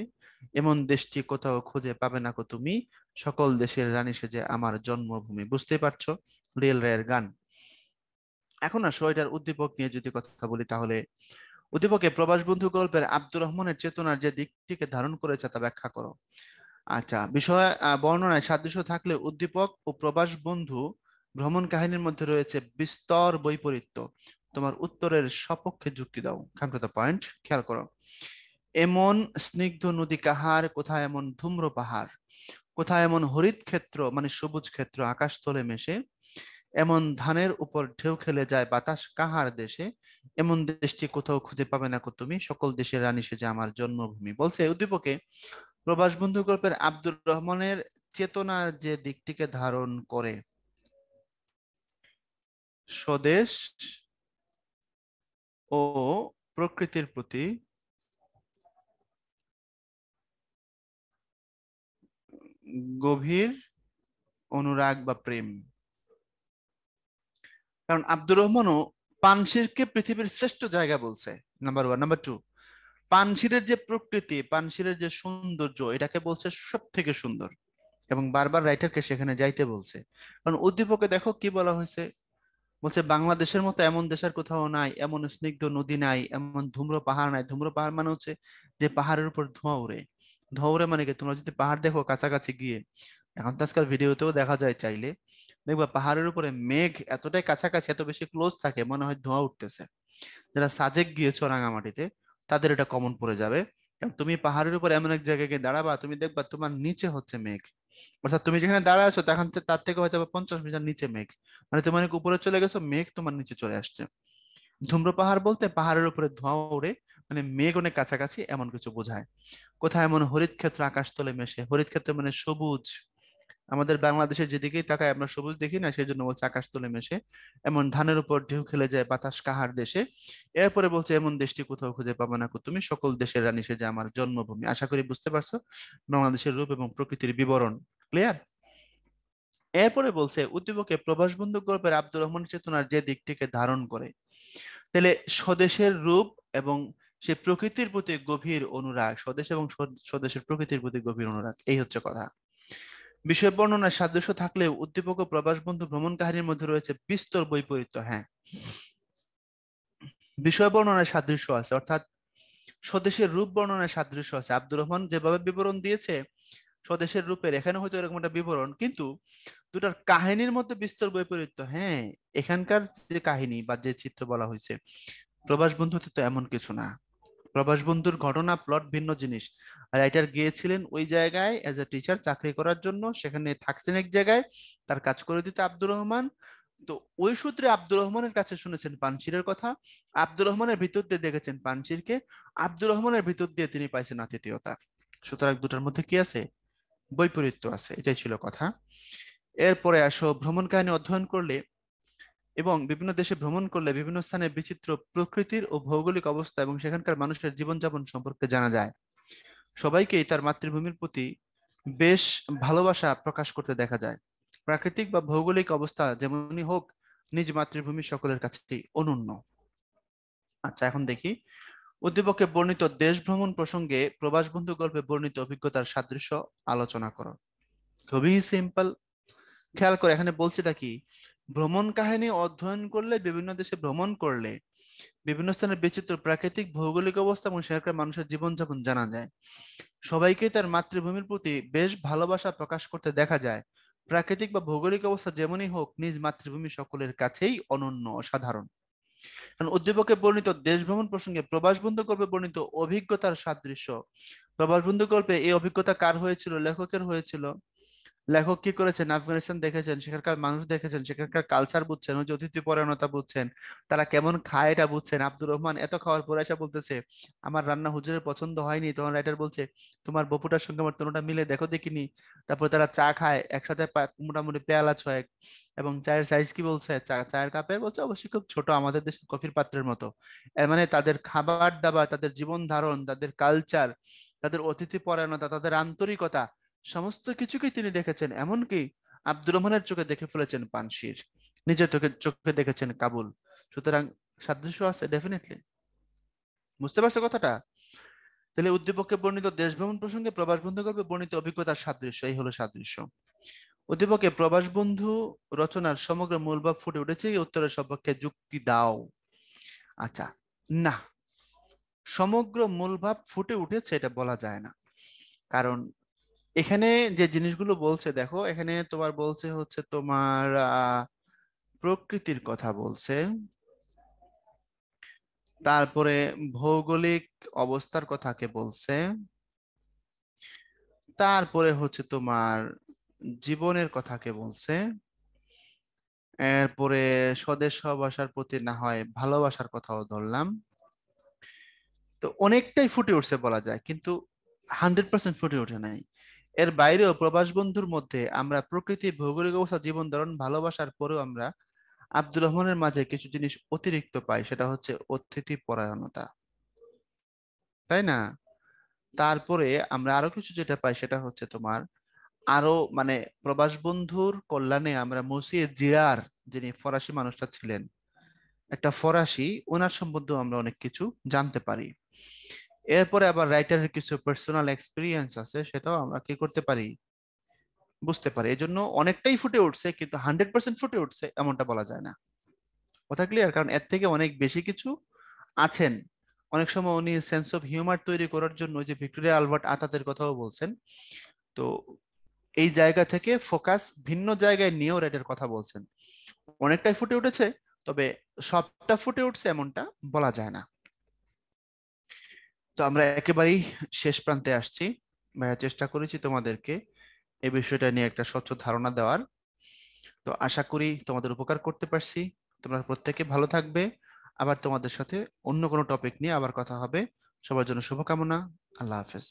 এমন দেশটি কোথাও খুঁজে পাবে না কো তুমি, সকল দেশের রানী সেজে আমার জন্মভূমি। বুঝতেই পারছো, রিয়েল রায়ের গান। এখন আসো এটার উদ্দীপক নিয়ে যদি কথা বলি, তাহলে উদ্দীপকে প্রবাস বন্ধু গল্পের আব্দুর রহমানের চেতনার যে দিকটিকে ধারণ করেছে তা ব্যাখ্যা করো। আচ্ছা, বিষয় বর্ণনায় সাদৃশ্য থাকলে উদ্দীপক ও প্রবাস বন্ধু ভ্রমণ কাহিনীর মধ্যে রয়েছে বিস্তর বৈপরীত্য। তোমার উত্তরের সপক্ষে যুক্তি দাও। কাম টু দ্য পয়েন্ট, খেয়াল করো। এমন স্নিগ্ধ নদী কাহার, কোথায় এমন ধূম্র পাহাড়, কোথায় এমন হরিত ক্ষেত্র মানে সবুজ ক্ষেত্র আকাশ তলে মেশে, এমন ধানের উপর ঢেউ খেলে যায় বাতাস কাহার দেশে, এমন দেশটি কোথাও খুঁজে পাবে না কো তুমি, সকল দেশের রানী সেজে আমার জন্মভূমি। বলছে উদ্দীপকে প্রবাস বন্ধু গল্পের আব্দুর রহমানের চেতনা যে দিকটিকে ধারণ করে, স্বদেশ ও প্রকৃতির প্রতি গভীর অনুরাগ বা প্রেম। কারণ আব্দুর রহমানও পানশিরকে পৃথিবীর শ্রেষ্ঠ জায়গা বলছে, নাম্বার ওয়ান। নাম্বার টু, পানশিরের যে প্রকৃতি, পানশিরের যে সৌন্দর্য, এটাকে বলছে সব থেকে সুন্দর, এবং বারবার রাইটারকে সেখানে যাইতে বলছে। কারণ উদ্দীপকে দেখো কি বলা হয়েছে, বলছে বাংলাদেশের মতো এমন দেশের কোথাও নাই, এমন স্নিগ্ধ নদী নাই, এমন ধূম্র পাহাড় নাই। ধূম্র পাহাড় মানে হচ্ছে যে পাহাড়ের উপর ধোঁয়া উড়ে। ধোঁয়া উড়ে মানে কি, তোমরা যদি পাহাড় দেখো কাছাকাছি গিয়ে, এখন তো আজকাল ভিডিওতেও দেখা যায় চাইলে, দেখবা পাহাড়ের উপরে মেঘ এতটাই কাছাকাছি, এত বেশি ক্লোজ থাকে, মনে হয় ধোঁয়া উঠতেছে। যারা সাজেক গিয়েছো রাঙামাটিতে, তাদের এটা কমন পড়ে যাবে। কারণ তুমি পাহাড়ের উপর এমন এক জায়গায় গিয়ে দাঁড়াবা, তুমি দেখবা তোমার নিচে হচ্ছে মেঘ। অর্থাৎ তুমি যেখানে দাঁড়ায় আছো তখন তার থেকে হয়তো বা 50 মিটার নিচে মেঘ, মানে তুমি অনেক উপরে চলে গেছো, মেঘ তোমার নিচে চলে আসছে। ধূম্র পাহাড় বলতে পাহাড়ের উপরে ধোঁয়া ওড়ে, মানে মেঘ অনেক কাছাকাছি এমন কিছু বোঝায়। কোথায় এমন হরিত ক্ষেত্র আকাশ তলে মেশে, হরিত ক্ষেত্র মানে সবুজ। আমাদের বাংলাদেশের যেদিকেই তাকায় আমরা সবুজ দেখি না, সেই জন্য বলছে আকাশ তলে মেশে, এমন ধানের উপর ঢেউ খেলে যায় বাতাস কাহার দেশে। এরপরে বলছে এমন দেশটি কোথাও খুঁজে পাবে না কো তুমি, সকল দেশের রানী সেজে আমার জন্মভূমি। আশা করি বুঝতে পারছো বাংলাদেশের রূপ এবং প্রকৃতির বিবরণ। ক্লিয়ার? এরপরে বলছে উদ্দীপকে প্রবাস বন্ধু গল্পের আব্দুর রহমান চেতনার যে দিকটিকে ধারণ করে, তাহলে স্বদেশের রূপ এবং সে প্রকৃতির প্রতি গভীর অনুরাগ, স্বদেশ এবং স্বদেশের প্রকৃতির প্রতি গভীর অনুরাগ, এই হচ্ছে কথা। বিষয় বর্ণনায় সাদৃশ্য থাকলেও উদ্দীপক ও প্রবাস বন্ধু ভ্রমণ কাহিনীর মধ্যে রয়েছে বিস্তর বৈপরীত্য। হ্যাঁ, বিষয় বর্ণনায় সাদৃশ্য আছে, অর্থাৎ স্বদেশের রূপ বর্ণনায় সাদৃশ্য আছে। আব্দুর রহমান যেভাবে বিবরণ দিয়েছে স্বদেশের রূপের, এখানে হয়তো এরকম একটা বিবরণ, কিন্তু দুটার কাহিনীর মধ্যে বিস্তর বৈপরীত্য। হ্যাঁ, এখানকার যে কাহিনী বা যে চিত্র বলা হয়েছে, প্রবাস বন্ধুতে তো এমন কিছু না। প্রবাস বন্ধুর ঘটনা প্লট ভিন্ন জিনিস। রাইটার গিয়েছিলেন ওই জায়গায় এজ এ টিচার চাকরি করার জন্য, সেখানে থাকছেন এক জায়গায়, তার কাজ করে দিতে আব্দুর রহমান। তো ওই সূত্রে আব্দুর রহমানের কাছে শুনেছেন পানশিরের কথা, আব্দুর রহমানের ভিতর দিয়ে দেখেছেন পানশিরকে, আব্দুর রহমানের ভিতর দিয়ে তিনি পাইছেন আতিথেয়তা। সুতরাং দুটার মধ্যে কি আছে, বৈপরীত্য আছে, এটাই ছিল কথা। এরপরে আসো, ভ্রমণ কাহিনী অধ্যয়ন করলে এবং বিভিন্ন দেশে ভ্রমণ করলে বিভিন্ন স্থানের বিচিত্র প্রকৃতির ও ভৌগোলিক অবস্থা এবং সেখানকার মানুষের জীবনযাপন সম্পর্কে জানা যায়। সবাইকেই তার মাতৃভূমির প্রতি বেশ ভালোবাসা প্রকাশ করতে দেখা যায়। প্রাকৃতিক বা ভৌগোলিক অবস্থা যেমনই হোক, নিজ মাতৃভূমি সকলের কাছেই অনন্য। আচ্ছা, এখন দেখি উদ্দীপকে বর্ণিত দেশ ভ্রমণ প্রসঙ্গে প্রবাস বন্ধু গল্পে বর্ণিত অভিজ্ঞতার সাদৃশ্য আলোচনা করো। খুবই সিম্পল, খেয়াল করে এখানে বলছে কি, ভ্রমণ কাহিনী অধ্যয়ন করলে, বিভিন্ন দেশে ভ্রমণ করলে বিভিন্ন স্থানের বিচিত্র প্রাকৃতিক ভৌগোলিক অবস্থা এবং সেখানকার মানুষের জীবনযাপন জানা যায়। সবাইকে তার মাতৃভূমির প্রতি বেশ ভালোবাসা প্রকাশ করতে দেখা যায়। প্রাকৃতিক বা ভৌগোলিক অবস্থা যেমনই হোক, নিজ মাতৃভূমি সকলের কাছেই অনন্য অসাধারণ। কারণ উদ্দীপকে বর্ণিত দেশ ভ্রমণ প্রসঙ্গে প্রবাস বন্ধু গল্পে বর্ণিত অভিজ্ঞতার সাদৃশ্য। প্রবাস বন্ধু গল্পে এই অভিজ্ঞতা কার হয়েছিল, লেখকের হয়েছিল। লেখক কি করেছেন, আফগানিস্তান দেখেছেন, সেখানকার মানুষ দেখেছেন, সেখানকার কালচার বুঝছেন, ওই যে অতিথি পরায়ণতা বুঝছেন, তারা কেমন খায় এটা বুঝছেন। আব্দুর রহমান এত খাওয়ার পরে এসে বলতেছে আমার রান্না হুজুরের পছন্দ হয়নি, তখন রাইটার বলছে তোমার বপুটার সঙ্গে আমার তনুটা মিলে দেখো দেখিনি। তারপর তারা চা খায় একসাথে, মোটামুটি পেয়ালা ছয়েক, এবং চায়ের সাইজ কি বলছে, চায়ের কাপে বলছে অবশ্যই খুব ছোট, আমাদের দেশের কফির পাত্রের মতো। এর মানে তাদের খাবার দাবার, তাদের জীবন ধারণ, তাদের কালচার, তাদের অতিথি পরায়ণতা, তাদের আন্তরিকতা, সমস্ত কিছুকেই তিনি দেখেছেন। এমনকি আব্দুর রহমানের চোখে দেখে ফেলেছেন পানশির, নিজের চোখে চোখে দেখেছেন কাবুল। সুতরাং সাদৃশ্য আছে ডেফিনেটলি। বুঝতে পারছো কথাটা? তাহলে উদ্দীপকে বর্ণিত দেশ ভ্রমণ প্রসঙ্গে প্রবাস বন্ধু গল্পে বর্ণিত অভিজ্ঞতার সাদৃশ্য, এই হলো সাদৃশ্য। উদ্দীপকে প্রবাস বন্ধু রচনার সমগ্র মূলভাব ফুটে উঠেছে, এই উত্তরের সপক্ষে যুক্তি দাও। আচ্ছা, না, সমগ্র মূলভাব ফুটে উঠেছে এটা বলা যায় না। কারণ এখানে যে জিনিসগুলো বলছে দেখো, এখানে তোমার বলছে হচ্ছে তোমার প্রকৃতির কথা বলছে, তারপরে ভৌগোলিক অবস্থার কথাকে বলছে, তারপরে হচ্ছে তোমার জীবনের কথাকে বলছে, এরপরে স্বদেশ সহবাসার প্রতি না হয় ভালোবাসার কথাও ধরলাম। তো অনেকটাই ফুটে উঠছে বলা যায়, কিন্তু 100% ফুটে ওঠে নাই। এর বাইরেও প্রবাস বন্ধুর মধ্যে আমরা প্রকৃতি, ভৌগোলিক অবস্থা, জীবন ধারণ, ভালোবাসার পরেও আমরা আব্দুর রহমানের মাঝে কিছু জিনিস অতিরিক্ত পাই, সেটা হচ্ছে অতিথি পরায়ণতা, তাই না? তারপরে আমরা আরো কিছু যেটা পাই সেটা হচ্ছে তোমার আরো মানে প্রবাস বন্ধুর কল্যাণে আমরা মসিয়ে জিয়ার, যিনি ফরাসি মানুষটা ছিলেন, একটা ফরাসি, ওনার সম্বন্ধেও আমরা অনেক কিছু জানতে পারি। এরপরে আবার রাইটারের কিছু পার্সোনাল এক্সপিরিয়েন্স আছে, সেটাও আমরা কি করতে পারি, বুঝতে পারি। এই জন্য অনেকটাই ফুটে উঠছে, কিন্তু 100% ফুটে উঠছে এমনটা বলা যায় না। কথা ক্লিয়ার? কারণ এর থেকে অনেক বেশি কিছু আছেন। অনেক সময় উনি সেন্স অফ হিউমার তৈরি করার জন্য ওই যে ভিক্টোরিয়া আলবার্ট আতাতের কথাও বলছেন। তো এই জায়গা থেকে ফোকাস ভিন্ন জায়গায় নিয়েও রাইটার কথা বলছেন। অনেকটাই ফুটে উঠেছে, তবে সবটা ফুটে উঠছে এমনটা বলা যায় না। তো আমরা একেবারেই শেষ প্রান্তে আসছি। ভাইয়া চেষ্টা করেছি তোমাদেরকে এই বিষয়টা নিয়ে একটা স্বচ্ছ ধারণা দেওয়ার। তো আশা করি তোমাদের উপকার করতে পারছি। তোমরা প্রত্যেকে ভালো থাকবে। আবার তোমাদের সাথে অন্য কোনো টপিক নিয়ে আবার কথা হবে। সবার জন্য শুভকামনা। আল্লাহ হাফেজ।